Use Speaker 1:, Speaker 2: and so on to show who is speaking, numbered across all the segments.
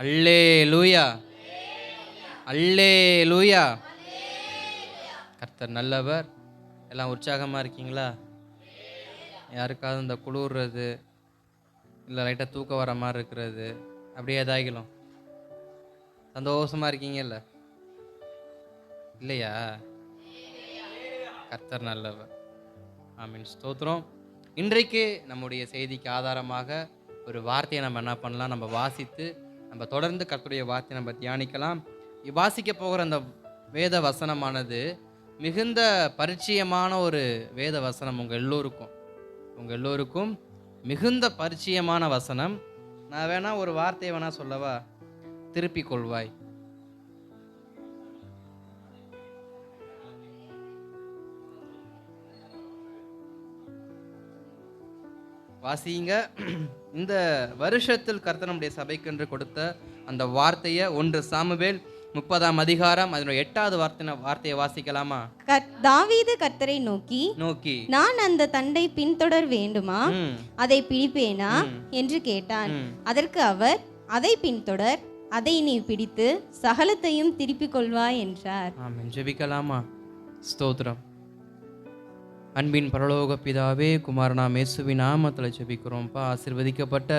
Speaker 1: அல்லேலூயா, அல்லேலூயா. கர்த்தர் நல்லவர். எல்லாம் உற்சாகமாக இருக்கீங்களா? யாருக்காவது இந்த குளிர்றது இல்லை லைட்டாக தூக்கம் வர மாதிரி இருக்கிறது அப்படியே ஏதாகிலும் சந்தோஷமாக இருக்கீங்கல்ல? இல்லையா? கர்த்தர் நல்லவர். ஆமீன், ஸ்தோத்திரம். இன்றைக்கு நம்முடைய செய்திக்கு ஆதாரமாக ஒரு வார்த்தையை நம்ம என்ன பண்ணலாம், நம்ம வாசித்து நம்ம தொடர்ந்து கர்த்தருடைய வார்த்தையை நம்ம தியானிக்கலாம். வாசிக்க போகிற அந்த வேத வசனமானது மிகுந்த பரிச்சயமான ஒரு வேத வசனம். உங்கள் எல்லோருக்கும் மிகுந்த பரிச்சயமான வசனம். நான் வேணா ஒரு வார்த்தையை வேணா சொல்லவா? திருப்பிக் கொள்வாய். வாசிங்க. இந்த வருஷத்தில் கர்த்தர் நம்முடைய சபைக்கென்று கொடுத்த அந்த வார்த்தையை 1 சாமுவேல் 30ஆம் அதிகாரம் அதனுடைய 8வது வார்த்தையை வாசிக்கலாமா?
Speaker 2: தாவீது கர்த்தரை நோக்கி நான் அந்த தண்டை பின்தொடர் வேண்டுமா, அதை பிடிப்பேனா என்று கேட்டான். அதற்கு அவர், அதை பின்தொடர், அதை நீ பிடித்து சகலத்தையும் திருப்பிக் கொள்வாய் என்றார்.
Speaker 1: ஆமென். ஜெபிக்கலாமா? ஸ்தோத்திரம். அன்பின் பரலோக பிதாவே, குமாரனாம் இயேசுவின் நாமத்தில் ஜெபிக்கிறோம்ப்பா. ஆசீர்வதிக்கப்பட்ட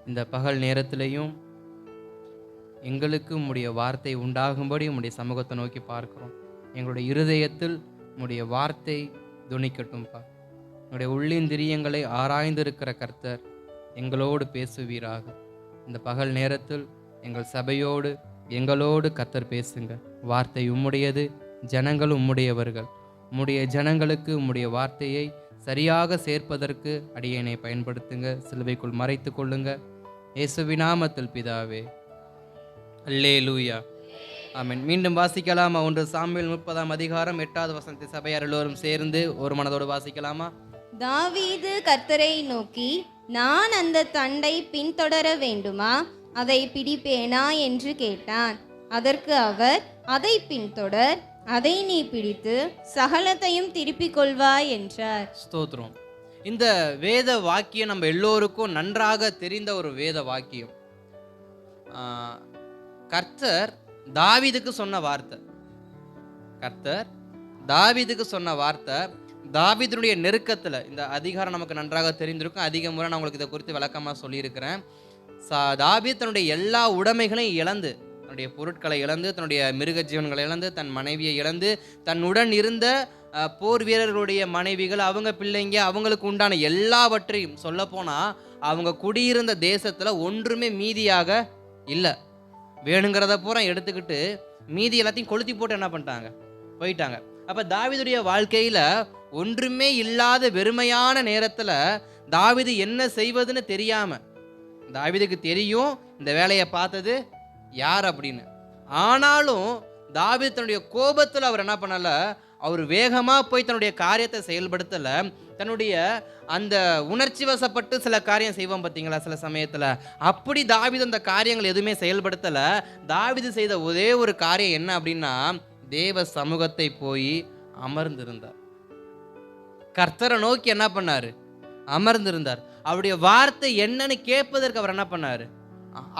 Speaker 1: இந்த பகல் நேரத்திலையும் எங்களுக்கு உம்முடைய வார்த்தை உண்டாகும்படி உம்முடைய சமூகத்தை நோக்கி பார்க்கிறோம். எங்களுடைய இருதயத்தில் உம்முடைய வார்த்தை துணிக்கட்டும்ப்பா. என்னுடைய உள்ளிந்திரியங்களை ஆராய்ந்திருக்கிற கர்த்தர் எங்களோடு பேசுவீராக. இந்த பகல் நேரத்தில் எங்கள் சபையோடு எங்களோடு கர்த்தர் பேசுங்க. வார்த்தை உம்முடையது, ஜனங்கள் உம்முடையவர்கள். உம்முடைய ஜனங்களுக்கு உம்முடைய வார்த்தையை சரியாக சேர்ப்பதற்கு அடியேனை பயன்படுத்துங்க. சிலுவைக்குள் மறைத்து கொள்ளுங்க. இயேசுவின் நாமத்தில் பிதாவே, அல்லேலூயா, ஆமென். மீண்டும் வாசிக்கலாமா? 1 சாமுவேல் 30ஆம் அதிகாரம் 8வது வசனத்தை சபையார் எல்லோரும் சேர்ந்து ஒரு மனதோடு வாசிக்கலாமா?
Speaker 2: தாவீது கர்த்தரை நோக்கி நான் அந்த தண்டை பின்தொடர வேண்டுமா, அதை பிடிப்பேனா என்று கேட்டான். அதற்கு அவர், அதை பின்தொடர், அதை நீ பிடித்து சகலத்தையும் திருப்பிக் கொள்வாய் என்றார்.
Speaker 1: ஸ்தோத்திரம். இந்த வேத வாக்கியம் நம்ம எல்லோருக்கும் நன்றாக தெரிந்த ஒரு வேத வாக்கியம். கர்த்தர் தாவீதுக்கு சொன்ன வார்த்தை. தாவீதுடைய நெருக்கத்தில் இந்த அதிகாரம் நமக்கு நன்றாக தெரிந்திருக்கும். அதிக முறை நான் உங்களுக்கு இதை குறித்து விளக்கமாக சொல்லியிருக்கிறேன். தாவீது தன்னுடைய எல்லா உடைமைகளையும் இழந்து, தன்னுடைய பொருட்களை இழந்து, தன்னுடைய மிருக ஜீவன்களை இழந்து, தன் மனைவியை இழந்து, தன்னுடன் இருந்த போர் வீரர்களுடைய மனைவிகள், அவங்க பிள்ளைங்க, அவங்களுக்கு உண்டான எல்லாவற்றையும் சொல்லப்போனால் அவங்க குடியிருந்த தேசத்தில் ஒன்றுமே மீதியாக இல்லை. வேணுங்கிறத பூரா எடுத்துக்கிட்டு மீதி எல்லாத்தையும் கொளுத்தி போட்டு என்ன பண்ணிட்டாங்க, போயிட்டாங்க. அப்போ தாவீதுடைய வாழ்க்கையில் ஒன்றுமே இல்லாத வெறுமையான நேரத்தில் தாவீது என்ன செய்வதுன்னு தெரியாமல், தாவீதுக்கு தெரியும் இந்த வேலையை பார்த்தது யார் அப்படின்னு. ஆனாலும் தாவீது தன்னுடைய கோபத்தில் அவர் என்ன பண்ணல, அவர் வேகமாக போய் தன்னுடைய காரியத்தை செயல்படுத்தலை. தன்னுடைய அந்த உணர்ச்சி வசப்பட்டு சில காரியம் செய்வோம் பார்த்தீங்களா சில சமயத்தில், அப்படி தாவீது அந்த காரியங்கள் எதுவுமே செயல்படுத்தலை. தாவீது செய்த ஒரே ஒரு காரியம் என்ன அப்படின்னா, தேவ சமூகத்தை போய் அமர்ந்திருந்தார். கர்த்தரை நோக்கி என்ன பண்ணார், அமர்ந்திருந்தார். அவருடைய வார்த்தை என்னன்னு கேட்பதற்கு அவர் என்ன பண்ணார்,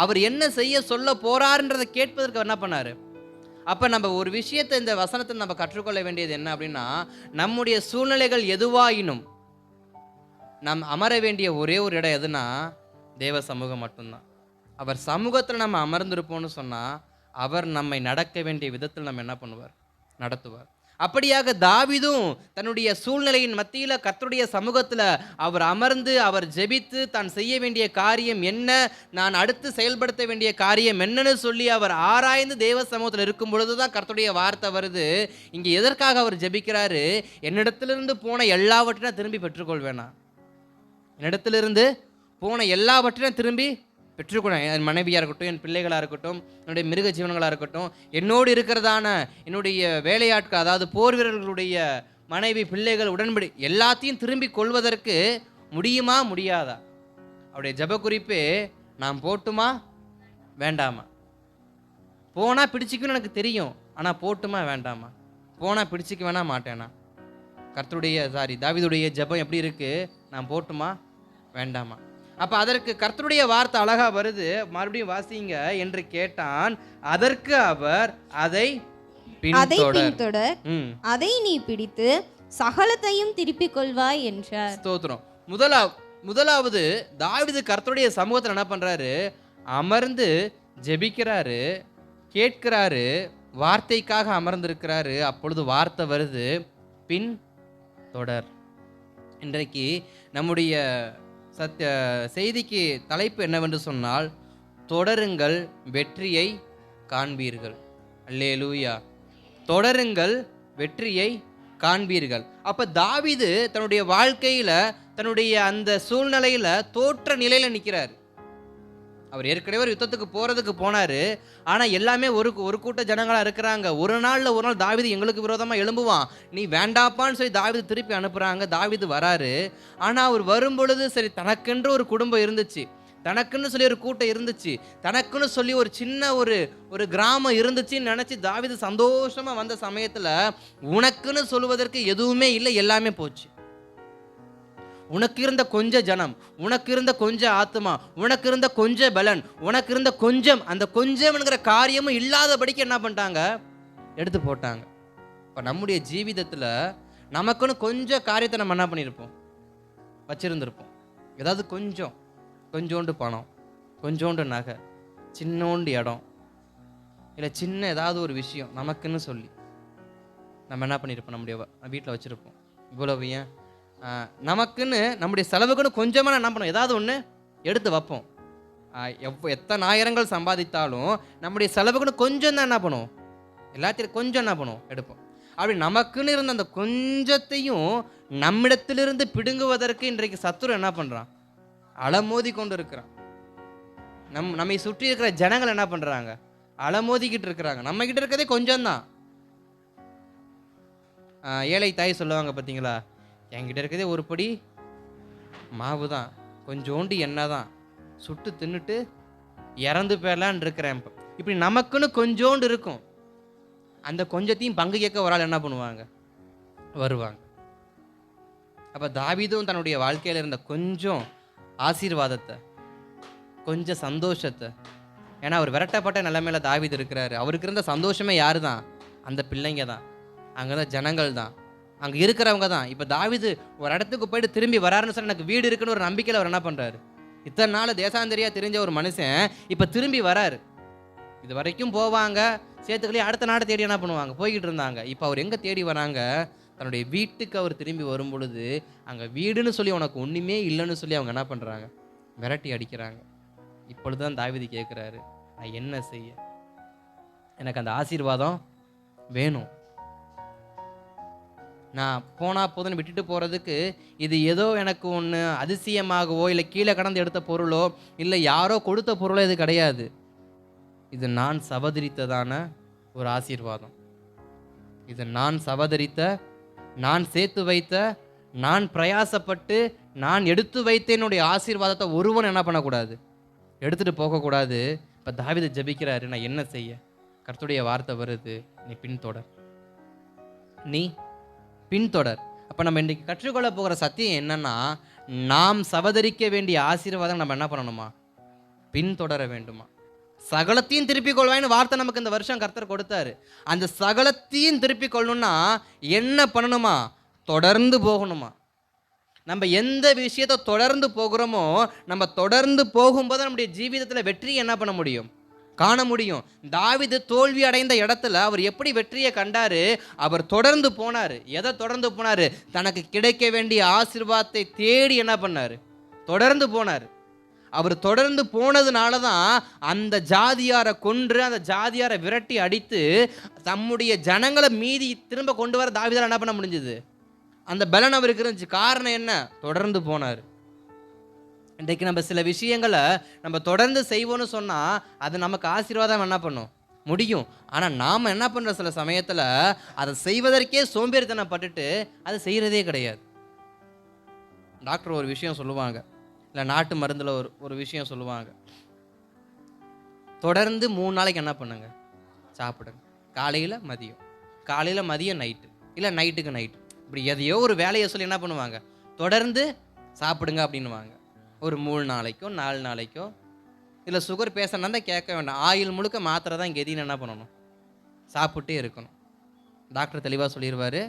Speaker 1: அவர் என்ன செய்ய சொல்ல போறாருன்றதை கேட்பதற்கு அவர் என்ன பண்ணார். அப்போ நம்ம ஒரு விஷயத்தை இந்த வசனத்தை நம்ம கற்றுக்கொள்ள வேண்டியது என்ன அப்படின்னா, நம்முடைய சூழ்நிலைகள் எதுவாயினும் நாம் அமர வேண்டிய ஒரே ஒரு இடம் எதுனா தேவ சமூகம் மட்டும்தான். அவர் சமூகத்தில் நம்ம அமர்ந்திருப்போம்னு சொன்னால் அவர் நம்மை நடக்க வேண்டிய விதத்தில் நம்ம என்ன பண்ணுவார், நடத்துவார். அப்படியாக தாவீதும் தன்னுடைய சூழ்நிலையின் மத்தியில் கர்த்தருடைய சமூகத்தில் அவர் அமர்ந்து அவர் ஜெபித்து தான் செய்ய வேண்டிய காரியம் என்ன, நான் அடுத்து செயல்படுத்த வேண்டிய காரியம் என்னன்னு சொல்லி அவர் ஆராய்ந்து தேவ சமூகத்தில் இருக்கும் பொழுது தான் கர்த்தருடைய வார்த்தை வருது. இங்கே எதற்காக அவர் ஜெபிக்கிறாரு, என்னிடத்திலிருந்து போன எல்லாவற்றையும் திரும்பி பெற்றுக்கொள்வேனா, என்னிடத்திலிருந்து போன எல்லாவற்றையும் திரும்பி பெற்றுக்கொள்ள, என் மனைவியாக இருக்கட்டும், என் பிள்ளைகளாக இருக்கட்டும், என்னுடைய மிருக ஜீவன்களாக இருக்கட்டும், என்னோடு இருக்கிறதான என்னுடைய வேலையாட்கள், அதாவது போர் வீரர்களுடைய மனைவி, பிள்ளைகள், உடன்படி எல்லாத்தையும் திரும்பி கொள்வதற்கு முடியுமா முடியாதா? அவருடைய ஜெப குறிப்பே, நான் போட்டுமா வேண்டாமா, போனால் பிடிச்சிக்குன்னு எனக்கு தெரியும், ஆனால் போட்டுமா வேண்டாமா, போனால் பிடிச்சிக்க வேணா மாட்டேனா. தாவீதுடைய ஜெபம் எப்படி இருக்கு, நான் போட்டுமா வேண்டாமா. அப்போ அதற்கு கர்த்தருடைய வார்த்தை அழகா வருது, மறுபடியும் வாசிங்க என்று கேட்டான். அதற்கு அவர் அதை
Speaker 2: அதை
Speaker 1: பின்தொடர்.
Speaker 2: பின்தொடர், அதை நீ பிடித்து சகலத்தையும் திருப்பிக் கொள்வாய் என்றார்.
Speaker 1: ஸ்தோத்திரம். முதலாவது தாவீது கர்த்தருடைய சமூகத்தில் என்ன பண்றாரு? அமர்ந்து ஜெபிக்கிறாரு, கேட்கிறாரு, வார்த்தைக்காக அமர்ந்திருக்கிறாரு. அப்பொழுது வார்த்தை வருது, பின் தொடர். இன்றைக்கு நம்முடைய செய்திக்கு தலைப்பு என்னவென்று சொன்னால், தொடருங்கள் வெற்றியை காண்பீர்கள். அல்லேலூயா. தொடருங்கள் வெற்றியை காண்பீர்கள். அப்ப தாவீது தன்னுடைய வாழ்க்கையில தன்னுடைய அந்த சூழ்நிலையில தோற்ற நிலையில நிற்கிறார். அவர் ஏற்கனவே ஒரு யுத்தத்துக்கு போறதுக்கு போனாரு. ஆனா எல்லாமே ஒரு கூட்ட ஜனங்களா இருக்கிறாங்க. ஒரு நாள் தாவீது எங்களுக்கு விரோதமா எழும்புவான், நீ வேண்டாப்பான்னு சொல்லி தாவீது திருப்பி அனுப்புறாங்க. தாவீது வராரு. ஆனா அவர் வரும் பொழுது சரி, தனக்கென்று ஒரு குடும்பம் இருந்துச்சு, தனக்குன்னு சொல்லி ஒரு கூட்டம் இருந்துச்சு, தனக்குன்னு சொல்லி ஒரு சின்ன ஒரு கிராமம் இருந்துச்சுன்னு நினைச்சு தாவீது சந்தோஷமா வந்த சமயத்துல உனக்குன்னு சொல்லுவதற்கு எதுவுமே இல்லை, எல்லாமே போச்சு. உனக்கு இருந்த கொஞ்ச ஜனம், உனக்கு இருந்த கொஞ்ச ஆத்மா, உனக்கு இருந்த கொஞ்ச பலன், உனக்கு இருந்த கொஞ்சம், அந்த கொஞ்சம்ங்கிற காரியமும் இல்லாதபடிக்கு என்ன பண்ணிட்டாங்க? எடுத்து போட்டாங்க. இப்போ நம்முடைய ஜீவிதத்தில் நமக்குன்னு கொஞ்சம் காரியத்தை நம்ம என்ன பண்ணியிருப்போம்? வச்சிருந்திருப்போம். ஏதாவது கொஞ்சோண்டு பணம், கொஞ்சோண்டு நகை, சின்னோண்டு இடம், இல்லை சின்ன ஏதாவது ஒரு விஷயம் நமக்குன்னு சொல்லி நம்ம என்ன பண்ணியிருப்போம்? நம்முடைய வீட்டில் வச்சுருப்போம். இவ்வளவு ஏன் நமக்குன்னு நம்முடைய செலவுக்குன்னு கொஞ்சமாக என்ன பண்ணுவோம்? ஏதாவது ஒன்று எடுத்து வைப்போம். எத்தனை ஆயிரங்கள் சம்பாதித்தாலும் நம்முடைய செலவுக்குன்னு கொஞ்சம் தான் என்ன பண்ணுவோம்? எல்லாத்தையும் கொஞ்சம் என்ன பண்ணுவோம்? எடுப்போம். அப்படி நமக்குன்னு இருந்த அந்த கொஞ்சத்தையும் நம்மிடத்திலிருந்து பிடுங்குவதற்கு இன்றைக்கு சத்துரு என்ன பண்ணுறான்? அலமோதி கொண்டு இருக்கிறான். நம்மை சுற்றி இருக்கிற ஜனங்கள் என்ன பண்ணுறாங்க? அலமோதிக்கிட்டு இருக்கிறாங்க. நம்ம கிட்ட இருக்கிறதே கொஞ்சம் தான். ஏழை தாய் சொல்லுவாங்க பார்த்தீங்களா, என்கிட்ட இருக்கிறதே ஒரு படி மாவு தான், கொஞ்சோண்டு எண்ணெய் தான், சுட்டு தின்னுட்டு இறந்து போயலான் இருக்கிறேன். இப்படி நமக்குன்னு கொஞ்சோண்டு இருக்கும். அந்த கொஞ்சத்தையும் பங்கு கேட்க ஒரு ஆள் என்ன பண்ணுவாங்க? வருவாங்க. அப்போ தாவீதும் தன்னுடைய வாழ்க்கையில் இருந்த கொஞ்சம் ஆசீர்வாதத்தை, கொஞ்சம் சந்தோஷத்தை, ஏன்னா அவர் விரட்டப்பட்ட நிலைமையில தாவீது இருக்கிறாரு. அவருக்கு இருந்த சந்தோஷமே யாரு தான்? அந்த பிள்ளைங்க தான், அங்கே தான் ஜனங்கள் தான், அங்கே இருக்கிறவங்க தான். இப்போ தாவீது ஒரு இடத்துக்கு போயிட்டு திரும்பி வராருன்னு சொல்லி எனக்கு வீடு இருக்குன்னு ஒரு நம்பிக்கையில் அவர் என்ன பண்ணுறாரு? இத்தனை நாள் தேசாந்தரியா தெரிஞ்ச ஒரு மனுஷன் இப்போ திரும்பி வராரு. இது வரைக்கும் போவாங்க சேர்த்துக்களே, அடுத்த நாடு தேடி என்ன பண்ணுவாங்க? போய்கிட்டு இருந்தாங்க. இப்போ அவர் எங்கே தேடி வராங்க? தன்னுடைய வீட்டுக்கு அவர் திரும்பி வரும் பொழுது அங்கே வீடுன்னு சொல்லி உனக்கு ஒன்றுமே இல்லைன்னு சொல்லி அவங்க என்ன பண்ணுறாங்க? விரட்டி அடிக்கிறாங்க. இப்பொழுது தான் தாவீது கேட்குறாரு, நான் என்ன செய்ய? எனக்கு அந்த ஆசீர்வாதம் வேணும். நான் போனால் போதுன்னு விட்டுட்டு போகிறதுக்கு இது ஏதோ எனக்கு ஒன்று அதிசயமாகவோ இல்லை கீழே கடந்து எடுத்த பொருளோ இல்லை யாரோ கொடுத்த பொருளோ இது கிடையாது. இது நான் சவதரித்ததான ஒரு ஆசீர்வாதம். இது நான் சவதரித்த, நான் சேர்த்து வைத்த, நான் பிரயாசப்பட்டு நான் எடுத்து வைத்த என்னுடைய ஆசீர்வாதத்தை ஒருவன் என்ன பண்ணக்கூடாது? எடுத்துகிட்டு போகக்கூடாது. இப்போ தாவீது ஜெபிக்கிறாரு, நான் என்ன செய்ய? கர்த்தருடைய வார்த்தை வருது, நீ பின்தொடர், நீ பின்தொடர். அப்போ நம்ம இன்றைக்கு கற்றுக்கொள்ள போகிற சத்தியம் என்னன்னா, நாம் சவதரிக்க வேண்டிய ஆசீர்வாதம் நம்ம என்ன பண்ணணுமா? பின்தொடர வேண்டுமா? சகலத்தையும் திருப்பிக் கொள்வாயின்னு வார்த்தை நமக்கு இந்த வருஷம் கர்த்தர் கொடுத்தாரு. அந்த சகலத்தையும் திருப்பிக் கொள்ளணும்னா என்ன பண்ணணுமா? தொடர்ந்து போகணுமா? நம்ம எந்த விஷயத்தை தொடர்ந்து போகிறோமோ, நம்ம தொடர்ந்து போகும்போது நம்முடைய ஜீவிதத்தில் வெற்றி என்ன பண்ண முடியும்? காண முடியும். தாவீது தோல்வி அடைந்த இடத்துல அவர் எப்படி வெற்றியை கண்டாரு? அவர் தொடர்ந்து போனார். எதை தொடர்ந்து போனார்? தனக்கு கிடைக்க வேண்டிய ஆசீர்வாதத்தை தேடி என்ன பண்ணார்? தொடர்ந்து போனார். அவர் தொடர்ந்து போனதுனால தான் அந்த ஜாதியாரை கொன்று, அந்த ஜாதியாரை விரட்டி அடித்து தம்முடைய ஜனங்களை மீதி திரும்ப கொண்டு வர தாவீதால என்ன பண்ண முடிஞ்சது? அந்த பலன் அவருக்கு இருந்துச்சு. காரணம் என்ன? தொடர்ந்து போனார். இன்றைக்கு நம்ம சில விஷயங்களை நம்ம தொடர்ந்து செய்வோம்னு சொன்னால் அது நமக்கு ஆசீர்வாதம் என்ன பண்ணும்? முடியும். ஆனால் நாம் என்ன பண்ணுற சில சமயத்தில் அதை செய்வதற்கே சோம்பேறித்தனப்பட்டுட்டு அதை செய்கிறதே கிடையாது. டாக்டர் ஒரு விஷயம் சொல்லுவாங்க, இல்லை நாட்டு மருந்தில் ஒரு விஷயம் சொல்லுவாங்க, தொடர்ந்து 3 நாளைக்கு என்ன பண்ணுங்க? சாப்பிடுங்க. காலையில் மதியம், காலையில் மதியம் நைட்டு, இல்லை நைட்டுக்கு நைட்டு, இப்படி எதையோ ஒரு வேலையை சொல்லி என்ன பண்ணுவாங்க? தொடர்ந்து சாப்பிடுங்க அப்படின்னுவாங்க. ஒரு 3 நாளைக்கோ 4 நாளைக்கோ. இதில் சுகர் பேஷண்ட்னா தான் கேட்க வேண்டாம். ஆயுள் முழுக்க மாத்திரை தான் கெதின்னு என்ன பண்ணணும், சாப்பிட்டே இருக்கணும். டாக்டர் தெளிவாக சொல்லிடுவார்,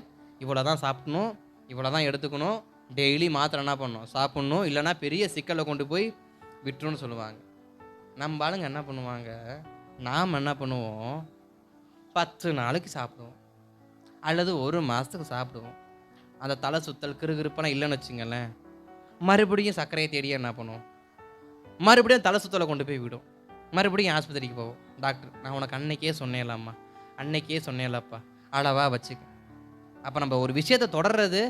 Speaker 1: இவ்வளோ தான் சாப்பிடணும், இவ்வளோ தான் எடுத்துக்கணும், டெய்லி மாத்திரை என்ன பண்ணணும், சாப்பிட்ணும், இல்லைனா பெரிய சிக்கலை கொண்டு போய் விட்டுருன்னு சொல்லுவாங்க. நம்ம ஆளுங்க என்ன பண்ணுவாங்க, நாம் என்ன பண்ணுவோம், 10 நாளைக்கு சாப்பிடுவோம் அல்லது 1 மாதத்துக்கு சாப்பிடுவோம். அந்த தலை சுத்தல் கிறுகிறுப்பெல்லாம் இல்லைன்னு வச்சுங்களேன், மறுபடியும் சர்க்கரையை தேடி என்ன பண்ணுவோம், மறுபடியும் தலை சுத்தலை கொண்டு போய் விடும். மறுபடியும் ஆஸ்பத்திரிக்கு போவோம். டாக்டர், நான் உனக்கு அன்னைக்கே சொன்னேன்லம்மா, அன்னைக்கே சொன்னேன்லப்பா, அளவா வச்சுக்க. அப்போ நம்ம ஒரு விஷயத்தை தொடர்றது,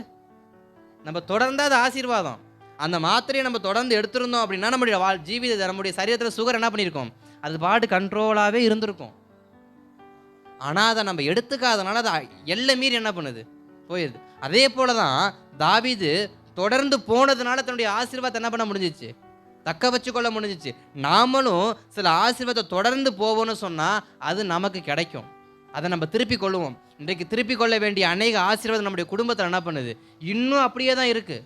Speaker 1: நம்ம தொடர்ந்தால் அது ஆசீர்வாதம். அந்த மாத்திரையை நம்ம தொடர்ந்து எடுத்திருந்தோம் அப்படின்னா நம்முடைய ஜீவித நம்முடைய சரீரத்தில் சுகர் என்ன பண்ணியிருக்கோம், அது பாட்டு கண்ட்ரோலாகவே இருந்திருக்கும். ஆனால் அதை நம்ம எடுத்துக்காதனால அது எல்லை மீறி என்ன பண்ணுது, போயிடுது. அதே போல தான் தாவீது தொடர்ந்து போனதுனால தன்னுடைய ஆசீர்வாதத்தை என்ன பண்ண முடிஞ்சிச்சு, தக்க வச்சுக்கொள்ள முடிஞ்சிச்சு. நாமளும் சில ஆசீர்வாதத்தை தொடர்ந்து போவோம்னு சொன்னால் அது நமக்கு கிடைக்கும். அதை நம்ம திருப்பி கொள்ளுவோம். இன்றைக்கு திருப்பி கொள்ள வேண்டிய அநேக ஆசீர்வாதம் நம்முடைய குடும்பத்தில் என்ன பண்ணுது, இன்னும் அப்படியே தான் இருக்குது,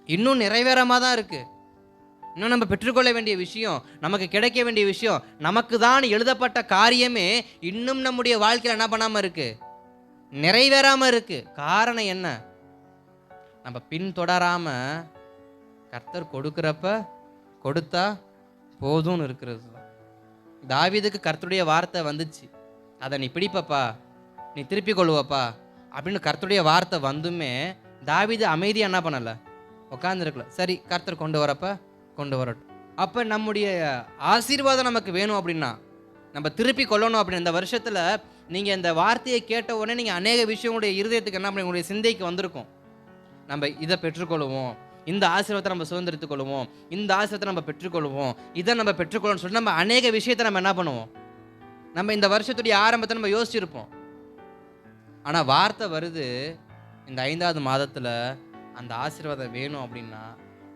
Speaker 1: இன்னும் நிறைவேறாம தான் இருக்குது. இன்னும் நம்ம பெற்றுக்கொள்ள வேண்டிய விஷயம், நமக்கு கிடைக்க வேண்டிய விஷயம், நமக்கு தான் எழுதப்பட்ட காரியமே இன்னும் நம்முடைய வாழ்க்கையில் என்ன பண்ணாமல் இருக்குது, நிறைவேறாமல் இருக்குது. காரணம் என்ன, நம்ம பின்தொடராமல் கர்த்தர் கொடுக்குறப்ப கொடுத்தா போதும்னு இருக்கிறது தான். தாவீதுக்கு கர்த்தருடைய வார்த்தை வந்துச்சு, அதை நீ பிடிப்பப்பா, நீ திருப்பி கொள்ளுவப்பா அப்படின்னு கர்த்தருடைய வார்த்தை வந்துமே தாவீது அமைதியாக என்ன பண்ணலை, உட்காந்துருக்கல. சரி, கர்த்தர் கொண்டு வரப்ப கொண்டு வரட்டும். அப்போ நம்முடைய ஆசீர்வாதம் நமக்கு வேணும் அப்படின்னா, நம்ம திருப்பி கொள்ளணும் அப்படின்னு இந்த வருஷத்தில் நீங்கள் இந்த வார்த்தையை கேட்ட உடனே நீங்கள் அநேக விஷயங்களுடைய இருதயத்துக்கு என்ன பண்ணி உங்களுடைய சிந்தைக்கு வந்திருக்கும். நம்ம இதை பெற்றுக்கொள்வோம், இந்த ஆசீர்வாதத்தை நம்ம சுதந்திரத்துக் கொள்வோம், இந்த ஆசீர்வாதத்தை நம்ம பெற்றுக்கொள்வோம், இதை நம்ம பெற்றுக்கொள்வோம்னு சொல்லி நம்ம அநேக விஷயத்தை நம்ம என்ன பண்ணுவோம், நம்ம இந்த வருஷத்துடைய ஆரம்பத்தை நம்ம யோசிச்சிருப்போம். ஆனால் வார்த்தை வருது இந்த 5வது மாதத்தில், அந்த ஆசீர்வாதம் வேணும் அப்படின்னா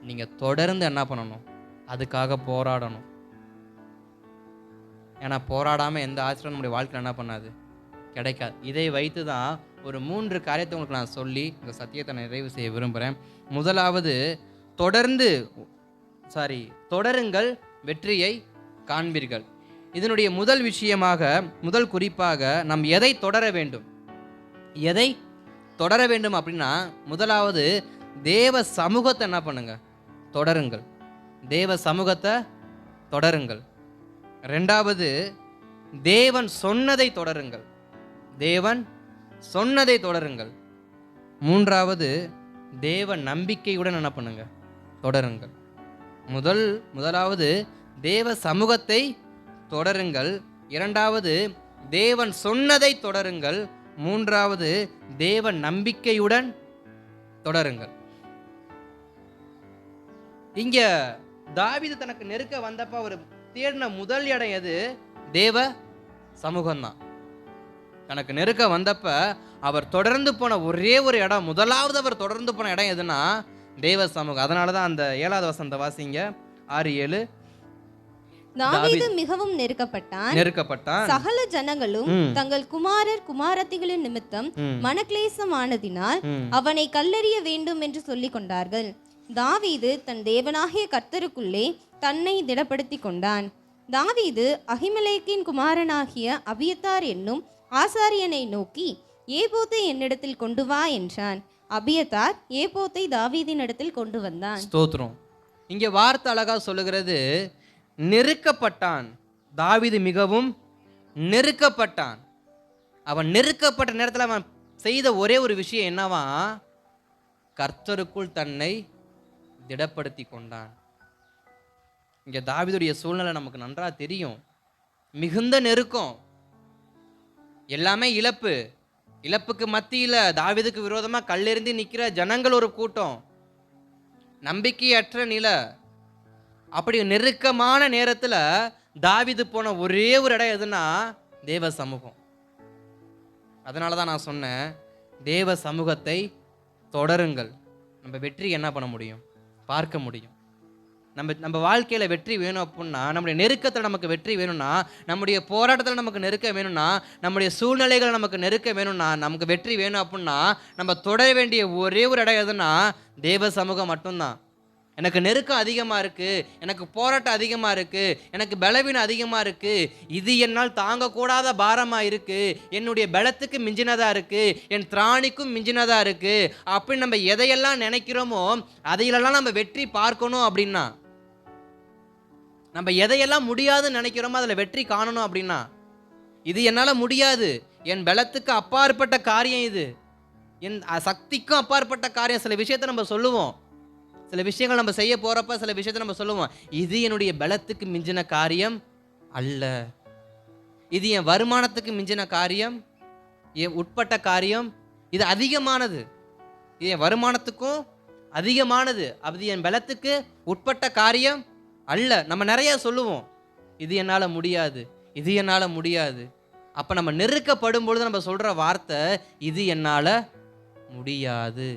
Speaker 1: நீங்கள் தொடர்ந்து என்ன பண்ணணும், அதுக்காக போராடணும். ஏன்னா போராடாமல் எந்த ஆசீர்வாதம் நம்முடைய வாழ்க்கையில் என்ன பண்ணாது, கிடைக்காது. இதை வைத்து தான் ஒரு 3 காரியத்தை உங்களுக்கு நான் சொல்லி இந்த சத்தியத்தை நிறைவு செய்ய விரும்புகிறேன். முதலாவது, தொடருங்கள், வெற்றியை காண்பீர்கள். இதனுடைய முதல் விஷயமாக, முதல் குறிப்பாக நாம் எதை தொடர வேண்டும், எதை தொடர வேண்டும் அப்படின்னா, முதலாவது தேவ சமூகத்தை என்ன பண்ணுங்க, தொடருங்கள். தேவ சமூகத்தை தொடருங்கள். 2வது, தேவன் சொன்னதை தொடருங்கள். தேவன் சொன்னதை தொடருங்கள். 3வது, தேவ நம்பிக்கையுடன் என்ன பண்ணுங்க, தொடருங்கள். முதலாவது தேவ சமூகத்தை தொடருங்கள். 2வது, தேவன் சொன்னதை தொடருங்கள். 3வது, தேவ நம்பிக்கையுடன் தொடருங்கள். இங்க தாவீது தனக்கு நெருக்க வந்தப்ப அவர் தேடின முதல் இடம் எது, தேவ சமூகம்தான். தனக்கு நெருக்க வந்தப்ப அவர் தொடர்ந்து போன ஒரே ஒரு இடம், முதலாவது அவர் தொடர்ந்து போன இடம் எதுனா தேவ சமூகம். அதனால தான் அந்த 7வது வசனத்தை வாசிங்க, 6-7.
Speaker 2: தாவீது மிகவும் நெருக்கப்பட்டான். சகல ஜனங்களும் தங்கள் குமாரர் குமாரத்திகளின் நிமித்தம் மனக்லேசமானதினால் அவனை கல்லெறிய வேண்டும் என்று சொல்லிக் கொண்டார்கள். தாவீது தன் தேவனாகிய கர்த்தருக்குள்ளே தன்னை திடப்படுத்தி கொண்டான். தாவீது அகிமெலேக்கின் குமாரனாகிய அபியத்தார் என்னும் ஆசாரியனை நோக்கி, ஏபோத்தை என்னிடத்தில் கொண்டு வா என்றான். அபியத்தார் ஏபோத்தை தாவீதின் இடத்தில் கொண்டு வந்தான். ஸ்தோத்திரம்.
Speaker 1: இங்கே வார்த்தை அழகா சொல்லுகிறது, நெருக்கப்பட்டான். தாவீது மிகவும் நெருக்கப்பட்டான். அவன் நெருக்கப்பட்ட நேரத்தில் அவன் செய்த ஒரே ஒரு விஷயம் என்னவா, கர்த்தருக்குள் தன்னை திடப்படுத்தி கொண்டான். இங்கே தாவீதுடைய சூழ்நிலை நமக்கு நன்றாக தெரியும். மிகுந்த நெருக்கம், எல்லாமே இழப்புக்கு மத்தியில் தாவீதுக்கு விரோதமாக கல்லெறிந்து நிற்கிற ஜனங்கள் ஒரு கூட்டம், நம்பிக்கையற்ற நிலை. அப்படி நெருக்கமான நேரத்தில் தாவீது போன ஒரே ஒரு இடம் எதுனா தேவ சமூகம். அதனால தான் நான் சொன்னேன், தேவ சமூகத்தை தொடருங்கள். நம்ம வெற்றி என்ன பண்ண முடியும், பார்க்க முடியும். நம்ம வாழ்க்கையில் வெற்றி வேணும் அப்படின்னா, நம்முடைய நெருக்கத்தில் நமக்கு வெற்றி வேணும்னா, நம்முடைய போராட்டத்தில் நமக்கு நெருக்க வேணும்னா, நம்முடைய சூழ்நிலைகள் நமக்கு நெருக்க வேணும்னா, நமக்கு வெற்றி வேணும் அப்படின்னா, நம்ம தொடர வேண்டிய ஒரே ஒரு இடம் எதுனா தேவ சமூகம் மட்டும்தான். எனக்கு நெருக்கம் அதிகமாக இருக்குது, எனக்கு போராட்டம் அதிகமாக இருக்குது, எனக்கு பலவீனம் அதிகமாக இருக்குது, இது என்னால் தாங்கக்கூடாத பாரமாக இருக்குது, என்னுடைய பலத்துக்கு மிஞ்சினதாக இருக்குது, என் திராணிக்கும் மிஞ்சினதாக இருக்குது அப்படின்னு நம்ம எதையெல்லாம் நினைக்கிறோமோ அதையெல்லாம் நம்ம வெற்றி பார்க்கணும் அப்படின்னா, நம்ம எதையெல்லாம் முடியாதுன்னு நினைக்கிறோமோ அதில் வெற்றி காணணும் அப்படின்னா, இது என்னால் முடியாது, என் பலத்துக்கு அப்பாற்பட்ட காரியம், இது என் சக்திக்கும் அப்பாற்பட்ட காரியம். சில விஷயத்தை நம்ம சொல்லுவோம், சில விஷயங்கள் நம்ம செய்ய போகிறப்ப சில விஷயத்தை நம்ம சொல்லுவோம், இது என்னுடைய பலத்துக்கு மிஞ்சின காரியம் அல்ல, இது என் வருமானத்துக்கு மிஞ்சின காரியம், என் உட்பட்ட காரியம், இது அதிகமானது, இது என் வருமானத்துக்கும் அதிகமானது, அது என் பலத்துக்கு உட்பட்ட காரியம் அல்ல. நம்ம நிறைய சொல்லுவோம், இது என்னால் முடியாது, இது என்னால் முடியாது. அப்போ நம்ம நெருக்கப்படும் பொழுது நம்ம சொல்கிற வார்த்தை, இது என்னால் முடியாது.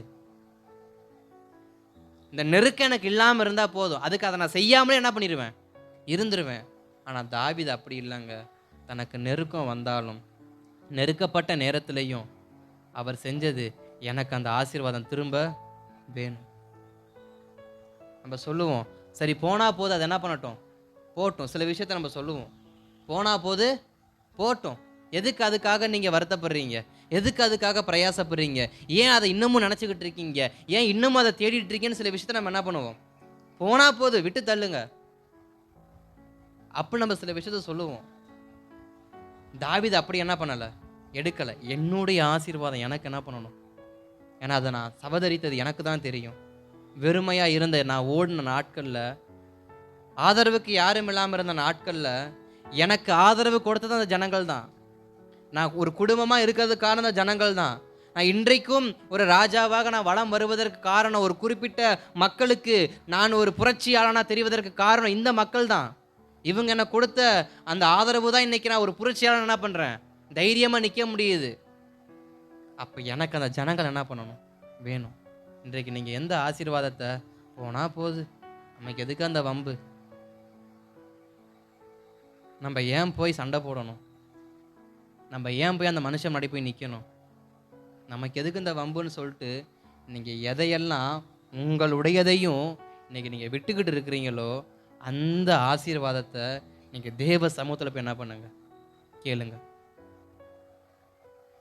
Speaker 1: இந்த நெருக்கம் எனக்கு இல்லாமல் இருந்தால் போதும், அதுக்கு அதை நான் செய்யாமலே என்ன பண்ணிடுவேன், இருந்துருவேன். ஆனால் தாவீது அப்படி இல்லைங்க. தனக்கு நெருக்கம் வந்தாலும் நெருக்கப்பட்ட நேரத்திலையும் அவர் செஞ்சது, எனக்கு அந்த ஆசீர்வாதம் திரும்ப வேணும். நம்ம சொல்லுவோம், சரி போனால் போது, அது என்ன பண்ணட்டும், போட்டும். சில விஷயத்தை நம்ம சொல்லுவோம், போனால் போது போட்டும். எதுக்கு அதுக்காக நீங்கள் வருத்தப்படுறீங்க, எதுக்கு அதுக்காக பிரயாசப்படுறீங்க, ஏன் அதை இன்னமும் நினச்சிக்கிட்டு இருக்கீங்க, ஏன் இன்னமும் அதை தேடிட்டு இருக்கீங்கன்னு சில விஷயத்தை நம்ம என்ன பண்ணுவோம், போனால் போது விட்டு தள்ளுங்க அப்படி நம்ம சில விஷயத்த சொல்லுவோம். தாவீது அப்படி என்ன பண்ணலை, எடுக்கலை. என்னுடைய ஆசீர்வாதம் எனக்கு என்ன பண்ணணும், ஏன்னா அதை நான் சவதரித்தது எனக்கு தான் தெரியும். வெறுமையாக இருந்த நான் ஓடின நாட்களில், ஆதரவுக்கு யாரும் இல்லாமல் இருந்த நாட்களில் எனக்கு ஆதரவு கொடுத்தது அந்த ஜனங்கள் தான். நான் ஒரு குடும்பமாக இருக்கிறதுக்கு காரணம் அந்த ஜனங்கள் தான். நான் இன்றைக்கும் ஒரு ராஜாவாக நான் வளம் வருவதற்கு காரணம், ஒரு குறிப்பிட்ட மக்களுக்கு நான் ஒரு புரட்சியாளனாக தெரிவதற்கு காரணம் இந்த மக்கள் தான். இவங்க எனக்கு கொடுத்த அந்த ஆதரவு தான் இன்றைக்கி நான் ஒரு புரட்சியாளன் என்ன பண்ணுறேன், தைரியமாக நிற்க முடியுது. அப்போ எனக்கு அந்த ஜனங்கள் என்ன பண்ணணும், வேணும். இன்றைக்கு நீங்கள் எந்த ஆசீர்வாதத்தை, போனால் போகுது, நமக்கு எதுக்கு அந்த வம்பு, நம்ம ஏன் போய் சண்டை போடணும், நம்ம ஏன் போய் அந்த மனுஷன் முன்னாடி போய் நிற்கணும், நமக்கு எதுக்கு இந்த வம்புன்னு சொல்லிட்டு நீங்கள் எதையெல்லாம் உங்களுடையதையும் இன்றைக்கி நீங்கள் விட்டுக்கிட்டு இருக்கிறீங்களோ அந்த ஆசீர்வாதத்தை நீங்கள் தேவ சமூகத்தில் போய் என்ன பண்ணுங்க, கேளுங்க.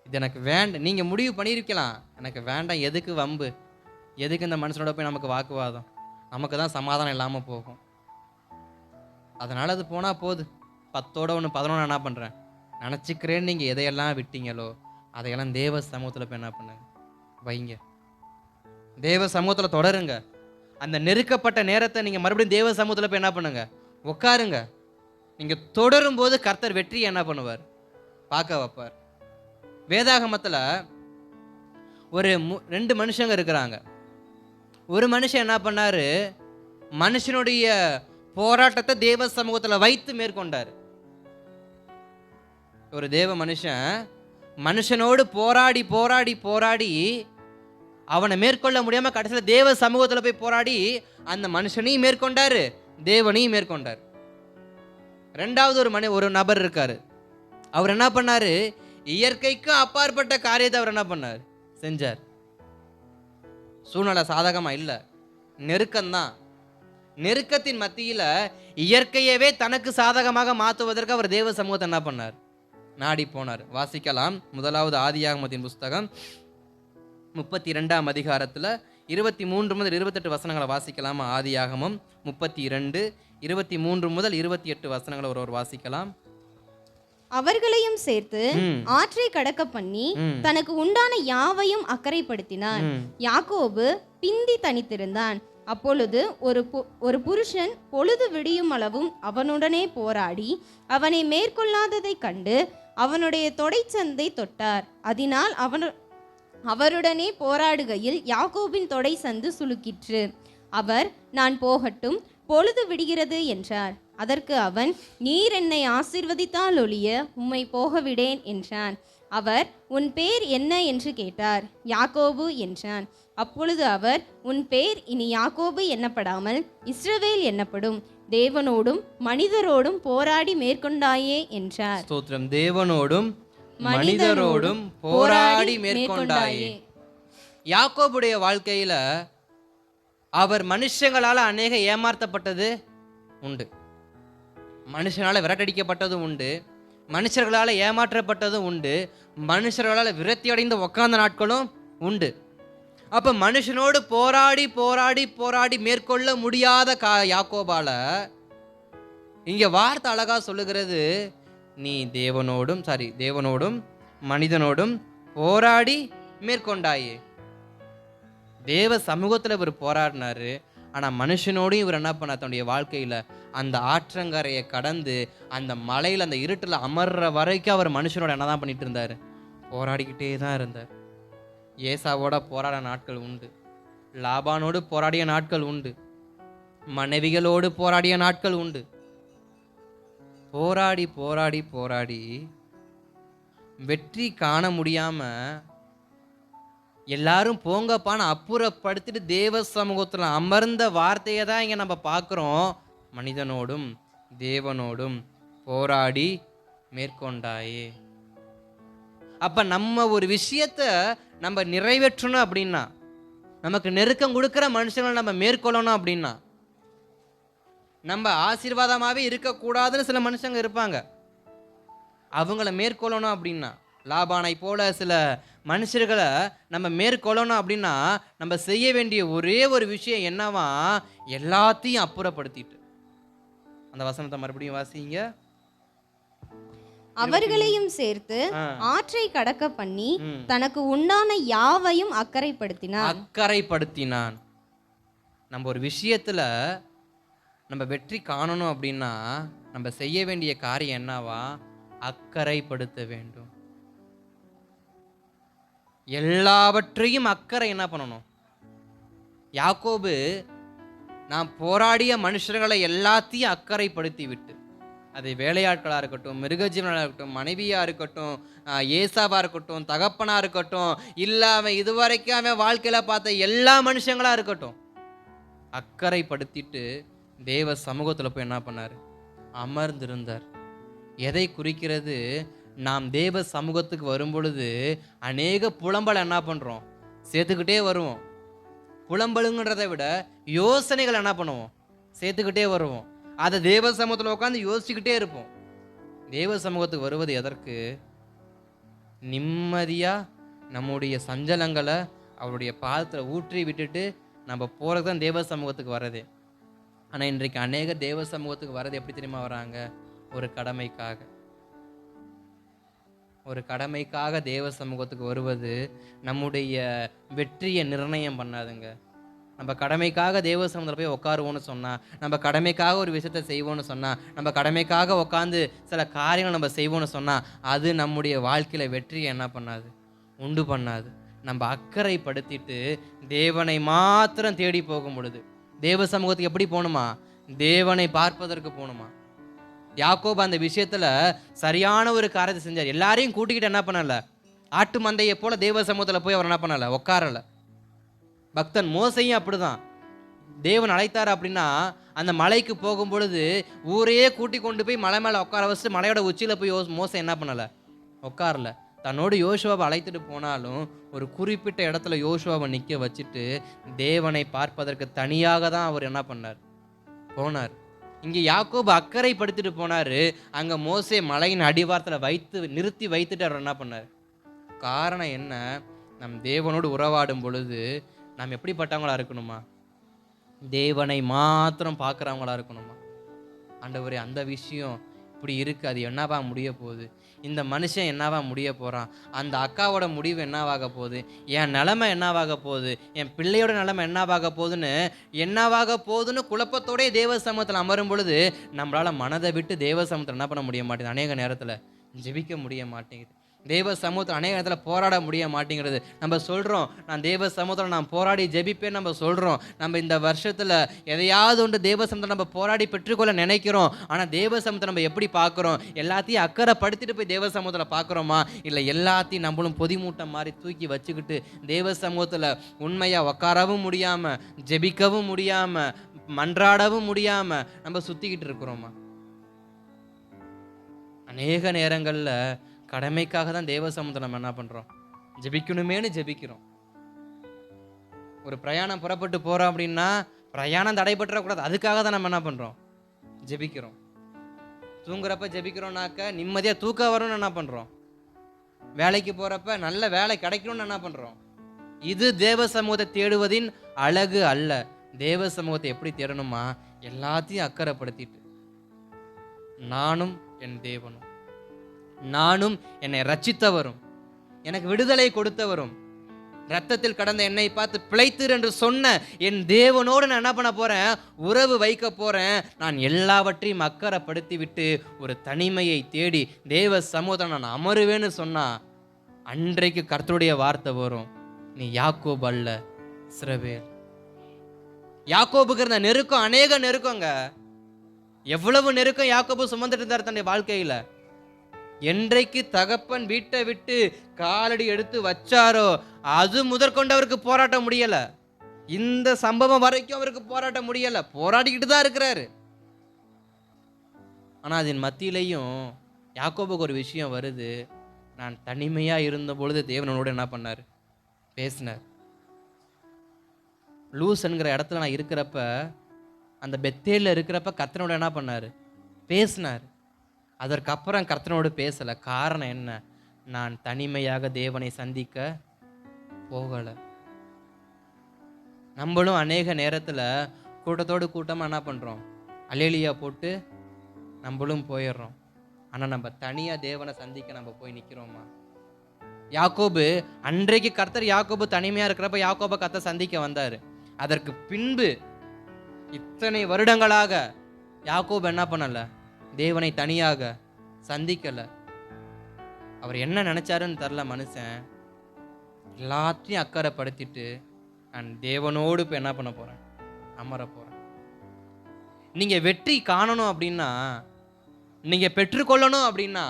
Speaker 1: இது எனக்கு வேண்டாம், நீங்கள் முடிவு பண்ணியிருக்கலாம், எனக்கு வேண்டாம், எதுக்கு வம்பு, எதுக்கு இந்த மனுஷனோட போய் நமக்கு வாக்குவாதம், நமக்கு தான் சமாதானம் இல்லாமல் போகும். அதனால் அது போனால் போகுது, 10ஓட 1 11 என்ன பண்ணுறேன் நினச்சிக்கிறேன்னு நீங்கள் எதையெல்லாம் விட்டீங்களோ அதையெல்லாம் தேவ சமூகத்தில் போய் என்ன பண்ணுங்க, வைங்க. தேவ சமூகத்தில் தொடருங்க. அந்த நெருக்கப்பட்ட நேரத்தை நீங்கள் மறுபடியும் தேவ சமூகத்தில் போய் என்ன பண்ணுங்க, உட்காருங்க. நீங்கள் தொடரும் போது கர்த்தர் வெற்றியை என்ன பண்ணுவார், பார்க்க வைப்பார். வேதாகமத்தில் ஒரு 2 மனுஷங்க இருக்கிறாங்க. ஒரு மனுஷன் என்ன பண்ணார், மனுஷனுடைய போராட்டத்தை தேவ சமூகத்தில் வைத்து மேற்கொண்டார். ஒரு தேவ மனுஷனோடு போராடி போராடி போராடி அவனை மேற்கொள்ள முடியாமல் கடைசியில் தேவ சமூகத்தில் போய் போராடி அந்த மனுஷனையும் மேற்கொண்டார், தேவனையும் மேற்கொண்டார். 2வது ஒரு நபர் இருக்கார். அவர் என்ன பண்ணார், இயற்கைக்கு அப்பாற்பட்ட காரியத்தை அவர் என்ன பண்ணார், செஞ்சார். சூழ்நிலை சாதகமாக இல்லை, நெருக்கம்தான். நெருக்கத்தின் மத்தியில் இயற்கையவே தனக்கு சாதகமாக மாற்றுவதற்கு அவர் தேவ சமூகத்தை என்ன பண்ணார், நாடி போனார். வாசிக்கலாம். 1வது ஆதியாகமத்தின் புஸ்தகம் 32ஆம் அதிகாரத்தில் 23 முதல் 28 வசனங்களை வாசிக்கலாம். ஆதியாகமம் 32 23 முதல் 28 வசனங்களை ஒருவர் வாசிக்கலாம்.
Speaker 2: அவர்களையும் சேர்த்து ஆற்றை கடக்க பண்ணி தனக்கு உண்டான யாவையும் அக்கறைப்படுத்தினான். யாக்கோபு பிந்தி தனித்திருந்தான். அப்பொழுது ஒரு புருஷன் பொழுது விடியும் அளவும் அவனுடனே போராடி அவனை மேற்கொள்ளாததை கண்டு அவனுடைய தொடைச்சந்தை தொட்டார். அதனால் அவருடனே போராடுகையில் யாக்கோபின் தொடை சந்து சுளுக்கிற்று. அவர், நான் போகட்டும், பொழுது விடுகிறது என்றார். அதற்கு அவன், நீர் என்னை ஆசீர்வதித்தால் ஒழிய உம்மை போகவிடேன் என்றான். அவர், உன் பேர் என்ன என்று கேட்டார். யாக்கோபு என்றான். அப்பொழுது அவர், உன் பேர் இனி யாக்கோபு எண்ணப்படாமல் இஸ்ரவேல் எண்ணப்படும், தேவனோடும் மனிதரோடும் போராடி மேற்கொண்டாயே என்றார்.
Speaker 1: ஸ்தோத்திரம். தேவனோடும் மனிதரோடும் போராடி மேற்கொண்டாயே. யாக்கோபுடைய வாழ்க்கையில அவர் மனுஷங்களால் அநேக ஏமாற்றப்பட்டது உண்டு, மனுஷனால விரட்டடிக்கப்பட்டதும் உண்டு, மனுஷர்களால் ஏமாற்றப்பட்டதும் உண்டு, மனுஷர்களால் விரக்தி அடைந்து உக்காந்த நாட்களும் உண்டு. அப்ப மனுஷனோடு போராடி போராடி போராடி மேற்கொள்ள முடியாத யாக்கோபால இங்க வார்த்தை அழகா சொல்லுகிறது, நீ தேவனோடும் மனிதனோடும் போராடி மேற்கொண்டாயே. தேவ சமூகத்துல இவர் போராடினாரு, ஆனா மனுஷனோடும் இவர் என்ன பண்ண தன்னுடைய வாழ்க்கையில அந்த ஆற்றங்கரையை கடந்து அந்த மலையில அந்த இருட்டுல அமர்ற வரைக்கும் அவர் மனுஷனோட என்னதான் பண்ணிட்டு இருந்தாரு, போராடிக்கிட்டே தான் இருந்தார். ஏசாவோட போராடின நாட்கள் உண்டு, லாபானோடு போராடிய நாட்கள் உண்டு, மனைவிகளோடு போராடிய நாட்கள் உண்டு. போராடி போராடி போராடி வெற்றி காண முடியாம எல்லாரும் போங்கப்பான்னு அப்புறப்படுத்திட்டு தேவ சமூகத்துல அமர்ந்த வார்த்தையை தான் இங்க நம்ம பார்க்கிறோம். மனிதனோடும் தேவனோடும் போராடி மேற்கொண்டாயே. அப்ப நம்ம ஒரு விஷயத்த நம்ம நிறைவேற்றணும் அப்படின்னா, நமக்கு நெருக்கம் கொடுக்கிற மனுஷங்களை நம்ம மேற்கொள்ளணும் அப்படின்னா, நம்ம ஆசீர்வாதமாகவே இருக்கக்கூடாதுன்னு சில மனுஷங்க இருப்பாங்க, அவங்கள மேற்கொள்ளணும் அப்படின்னா, லாபானை போல சில மனுஷர்களை நம்ம மேற்கொள்ளணும் அப்படின்னா, நம்ம செய்ய வேண்டிய ஒரே ஒரு விஷயம் என்னவா, எல்லாத்தையும் அப்புறப்படுத்திட்டு. அந்த வசனத்தை மறுபடியும் வாசிங்க.
Speaker 2: அவர்களையும் சேர்த்து ஆற்றை கடக்க பண்ணி தனக்கு உண்டான யாவையும் அக்கறைப்படுத்தினான். நம்ம ஒரு விஷயத்துல நம்ம வெற்றி காணணும் அப்படின்னா நம்ம செய்ய வேண்டிய காரியம் என்னவா, அக்கறைப்படுத்த வேண்டும். எல்லாவற்றையும் அக்கறை என்ன பண்ணணும். யாக்கோபு நான் போராடிய மனுஷர்களை எல்லாத்தையும் அக்கறைப்படுத்தி விட்டு, அது வேலையாட்களாக இருக்கட்டும், மிருகஜீவனாக இருக்கட்டும், மனைவியாக இருக்கட்டும், ஏசாவாக இருக்கட்டும், தகப்பனாக இருக்கட்டும், இல்லை அவன் இதுவரைக்கும் அவன் வாழ்க்கையில் பார்த்த எல்லா மனுஷங்களாக இருக்கட்டும், அக்கறைப்படுத்திட்டு தேவ சமூகத்தில் போய் என்ன பண்ணார், அமர்ந்திருந்தார். எதை குறிக்கிறது, நாம் தேவ சமூகத்துக்கு வரும் பொழுது அநேக புலம்பலை என்ன பண்ணுறோம், சேர்த்துக்கிட்டே வருவோம். புலம்பலுங்கிறத விட யோசனைகள் என்ன பண்ணுவோம், சேர்த்துக்கிட்டே வருவோம். அதை தேவ சமூகத்தில் உட்காந்து யோசிச்சுக்கிட்டே இருப்போம். தேவ சமூகத்துக்கு வருவது எதற்கு, நிம்மதியாக நம்முடைய சஞ்சலங்களை அவருடைய பாதத்தில் ஊற்றி விட்டுட்டு நம்ம போகிறது தான் தேவ சமூகத்துக்கு வர்றதே. ஆனால் இன்றைக்கு அநேக தேவ சமூகத்துக்கு வர்றது எப்படி தெரியுமா வராங்க, ஒரு கடமைக்காக தேவ சமூகத்துக்கு வருவது நம்முடைய வெற்றியை நிர்ணயம் பண்ணாதுங்க. நம்ம கடமைக்காக தேவ சமூகத்தில் போய் உட்காருவோன்னு சொன்னால், நம்ம கடமைக்காக ஒரு விஷயத்தை செய்வோன்னு சொன்னால், நம்ம கடமைக்காக உட்காந்து சில காரியங்கள் நம்ம செய்வோன்னு சொன்னால், அது நம்முடைய வாழ்க்கையில் வெற்றியை என்ன பண்ணாது, உண்டு பண்ணாது. நம்ம அக்கறைப்படுத்திட்டு தேவனை மாத்திரம் தேடி போகும் பொழுது, தேவ சமூகத்துக்கு எப்படி போகணுமா, தேவனை பார்ப்பதற்கு போகணுமா. யாக்கோபு அந்த விஷயத்துல சரியான ஒரு காரியத்தை செஞ்சார். எல்லாரையும் கூட்டிக்கிட்டு என்ன பண்ணல, ஆட்டு மந்தையை போல தேவ சமூகத்தில் போய் அவர் என்ன பண்ணல, உட்காரல. பக்தன் மோசையும் அப்படிதான். தேவன் அழைத்தார் அப்படின்னா அந்த மலைக்கு போகும் பொழுது ஊரையே கூட்டி கொண்டு போய் மலை மேலே உட்கார வச்சுட்டு மலையோட உச்சியில் போய் மோசை என்ன பண்ணல, உட்காரல. தன்னோடு யோசுவாவை அழைத்துட்டு போனாலும் ஒரு குறிப்பிட்ட இடத்துல யோசுவாவை நிற்க வச்சுட்டு தேவனை பார்ப்பதற்கு தனியாக தான் அவர் என்ன பண்ணார், போனார். இங்கே யாக்கோபு அக்கறைப்படுத்திட்டு போனார், அங்கே மோசே மலையின் அடிவாரத்தில் நிறுத்தி வைத்துட்டு அவர் என்ன பண்ணார். காரணம் என்ன, நம் தேவனோடு உறவாடும் பொழுது நாம் எப்படிப்பட்டவங்களா இருக்கணுமா, தேவனை மாத்திரம் பார்க்குறவங்களா இருக்கணுமா. ஆண்டவரே அந்த விஷயம் இப்படி இருக்குது, அது என்னவா முடிய போகுது, இந்த மனுஷன் என்னவா முடிய போகிறான், அந்த அக்காவோட முடிவு என்னவாக போகுது, என் நிலைமை என்னவாக போகுது, என் பிள்ளையோட நிலைமை என்னவாக போகுதுன்னு குழப்பத்தோடே தேவ சமூகத்தில் அமரும் பொழுது நம்மளால் மனதை விட்டு தேவ சமூகத்தில் என்ன பண்ண முடிய மாட்டேங்குது, அநேக நேரத்தில் ஜெபிக்க முடிய மாட்டேங்குது, தேவ சமூகத்தில் அநேக நேரத்தில் போராட முடிய மாட்டேங்கிறது. நம்ம சொல்கிறோம் நான் தேவ சமூகத்தில் நான் போராடி ஜெபிப்பேன்னு நம்ம சொல்கிறோம். நம்ம இந்த வருஷத்தில் எதையாவது ஒன்று தேவ சமூகத்தில் நம்ம போராடி பெற்றுக்கொள்ள நினைக்கிறோம். ஆனால் தேவ சமூகத்தை நம்ம எப்படி பார்க்குறோம், எல்லாத்தையும் அக்கறைப்படுத்திட்டு போய் தேவ சமூகத்தில் பார்க்குறோமா, இல்லை எல்லாத்தையும் நம்மளும் பொதி மூட்டை மாதிரி தூக்கி வச்சுக்கிட்டு தேவ சமூகத்தில் உண்மையாக உட்காரவும் முடியாமல், ஜெபிக்கவும் முடியாமல், மன்றாடவும் முடியாமல் நம்ம சுற்றிக்கிட்டு இருக்கிறோமா. அநேக நேரங்களில் கடமைக்காக தான் தேவ சமூகத்தை நம்ம என்ன பண்ணுறோம், ஜெபிக்கணுமேனு ஜெபிக்கிறோம்.
Speaker 1: ஒரு பிரயாணம் புறப்பட்டு போகிறோம் அப்படின்னா பிரயாணம் தடைபட்டுறக்கூடாது, அதுக்காக தான் நம்ம என்ன பண்ணுறோம்? ஜெபிக்கிறோம். தூங்குறப்ப ஜெபிக்கிறோம்னாக்க நிம்மதியாக தூக்கம் வரும்னு என்ன பண்ணுறோம்? வேலைக்கு போகிறப்ப நல்ல வேலை கிடைக்கணும்னு என்ன பண்ணுறோம்? இது தேவ சமூகத்தை தேடுவதின் அழகு அல்ல. தேவ சமூகத்தை எப்படி தேடணுமா? எல்லாத்தையும் அக்கறைப்படுத்திட்டு, நானும் என் தேவனும், நானும் என்னை ரட்சித்தவரும், எனக்கு விடுதலை கொடுத்தவரும், ரத்தத்தில் கடந்த என்னை பார்த்து பிழைத்தீர் என்று சொன்ன என் தேவனோடு நான் என்ன பண்ண போறேன்? உறவு வைக்க போறேன். நான் எல்லாவற்றையும் அக்கறைப்படுத்தி விட்டு ஒரு தனிமையை தேடி தேவ சமூகத்தை நான் அமருவேன்னு சொன்னா அன்றைக்கு கர்த்தருடைய வார்த்தை வரும், நீ யாக்கோபு அல்ல இஸ்ரவேல். யாக்கோபுக்கு இருந்த நெருக்கம் அநேக நெருக்கங்க. எவ்வளவு நெருக்கம் யாக்கோபு சுமந்துட்டு இருந்தார் தன்னுடைய வாழ்க்கையில. என்றைக்கு தகப்பன் வீட்டை விட்டு காலடி எடுத்து வச்சாரோ அது முதற்கொண்டு அவருக்கு போராட்ட முடியல. இந்த சம்பவம் வரைக்கும் அவருக்கு போராட்ட முடியல. போராடிக்கிட்டு தான் இருக்கிறாரு. ஆனா அதன் மத்தியிலையும் யாக்கோபுக்கு ஒரு விஷயம் வருது. நான் தனிமையா இருந்த பொழுது தேவனோட என்ன பண்ணாரு? பேசினார். லூஸ் என்கிற இடத்துல நான் இருக்கிறப்ப, அந்த பெத்தேல இருக்கிறப்ப கர்த்தனோட என்ன பண்ணாரு? பேசினார். அதற்கப்புறம் கர்த்தனோடு பேசல. காரணம் என்ன? நான் தனிமையாக தேவனை சந்திக்க போகல. நம்மளும் அநேக நேரத்துல கூட்டத்தோடு கூட்டமா என்ன பண்றோம்? அல்லேலியா போட்டு நம்மளும் போயிடுறோம். ஆனா நம்ம தனியா தேவனை சந்திக்க நம்ம போய் நிக்கிறோமா? யாக்கோபு அன்றைக்கு கர்த்தர் யாக்கோபு தனிமையா இருக்கிறப்ப யாக்கோபை கர்த்தர் சந்திக்க வந்தாரு. அதற்கு பின்பு இத்தனை வருடங்களாக யாக்கோபு என்ன பண்ணல? தேவனை தனியாக சந்திக்கல. அவர் என்ன நினைச்சாருன்னு தெரில. மனுஷன் எல்லாத்தையும் அக்கறைப்படுத்திட்டு நான் தேவனோடு இப்போ என்ன பண்ண போறேன்? அமர போறேன். நீங்க வெற்றி காணணும் அப்படின்னா, நீங்க பெற்றுக்கொள்ளணும் அப்படின்னா,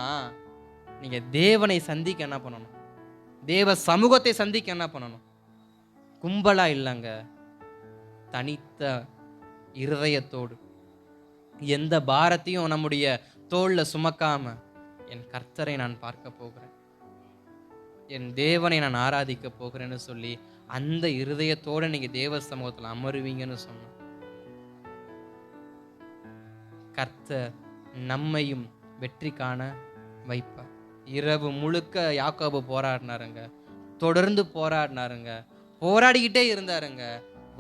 Speaker 1: நீங்க தேவனை சந்திக்க என்ன பண்ணணும்? தேவ சமூகத்தை சந்திக்க என்ன பண்ணணும்? கும்பலா இல்லைங்க, தனித்த இருதயத்தோடு, எந்த பாரத்தையும் நம்முடைய தோள்ல சுமக்காம, என் கர்த்தரை நான் பார்க்க போகிறேன், என் தேவனை நான் ஆராதிக்க போகிறேன்னு சொல்லி அந்த இருதயத்தோட நீங்க தேவ சமூகத்தில் அமருவீங்கன்னு சொன்ன கர்த்தர் நம்மையும் வெற்றி காண வைப்பார். இரவு முழுக்க யாக்கோபு போராடினாருங்க, தொடர்ந்து போராடினாருங்க, போராடிக்கிட்டே இருந்தாருங்க.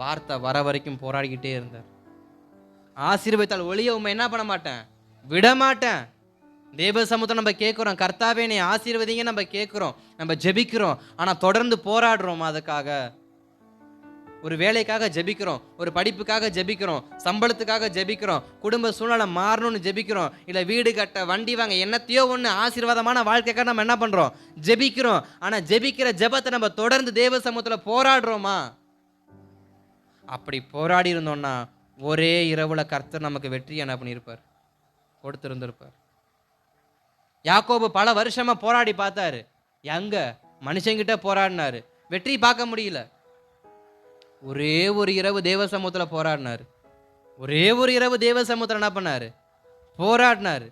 Speaker 1: வார்த்தை வர வரைக்கும் போராடிக்கிட்டே இருந்தார். ஆசீர்வதித்தால் ஒளிய உண்மை என்ன பண்ண மாட்டேன்? விட மாட்டேன். தேவ சமூகத்தை நம்ம கேட்குறோம், கர்த்தாவே நீ ஆசீர்வதிங்க நம்ம கேட்குறோம், நம்ம ஜெபிக்கிறோம். ஆனால் தொடர்ந்து போராடுறோம். அதுக்காக ஒரு வேலைக்காக ஜெபிக்கிறோம், ஒரு படிப்புக்காக ஜெபிக்கிறோம், சம்பளத்துக்காக ஜெபிக்கிறோம், குடும்ப சூழ்நிலை மாறணும்னு ஜெபிக்கிறோம், இல்லை வீடு கட்ட வண்டி வாங்க என்னத்தையோ ஒன்று ஆசீர்வாதமான வாழ்க்கைக்காக நம்ம என்ன பண்ணுறோம்? ஜெபிக்கிறோம். ஆனால் ஜெபிக்கிற ஜெபத்தை நம்ம தொடர்ந்து தேவ சமூகத்தில் போராடுறோமா? அப்படி போராடி இருந்தோம்னா ஒரே இரவுல கர்த்தர் நமக்கு வெற்றி என்ன பண்ணியிருப்பார்? கொடுத்திருந்திருப்பார். யாக்கோபு பல வருஷமா போராடி பார்த்தாரு. எங்க மனுஷங்கிட்ட போராடினாரு, வெற்றி பார்க்க முடியல. ஒரே ஒரு இரவு தேவ சமூகத்தில் போராடினாரு. ஒரே ஒரு இரவு தேவ சமூகத்தில் என்ன பண்ணாரு? போராடினாரு.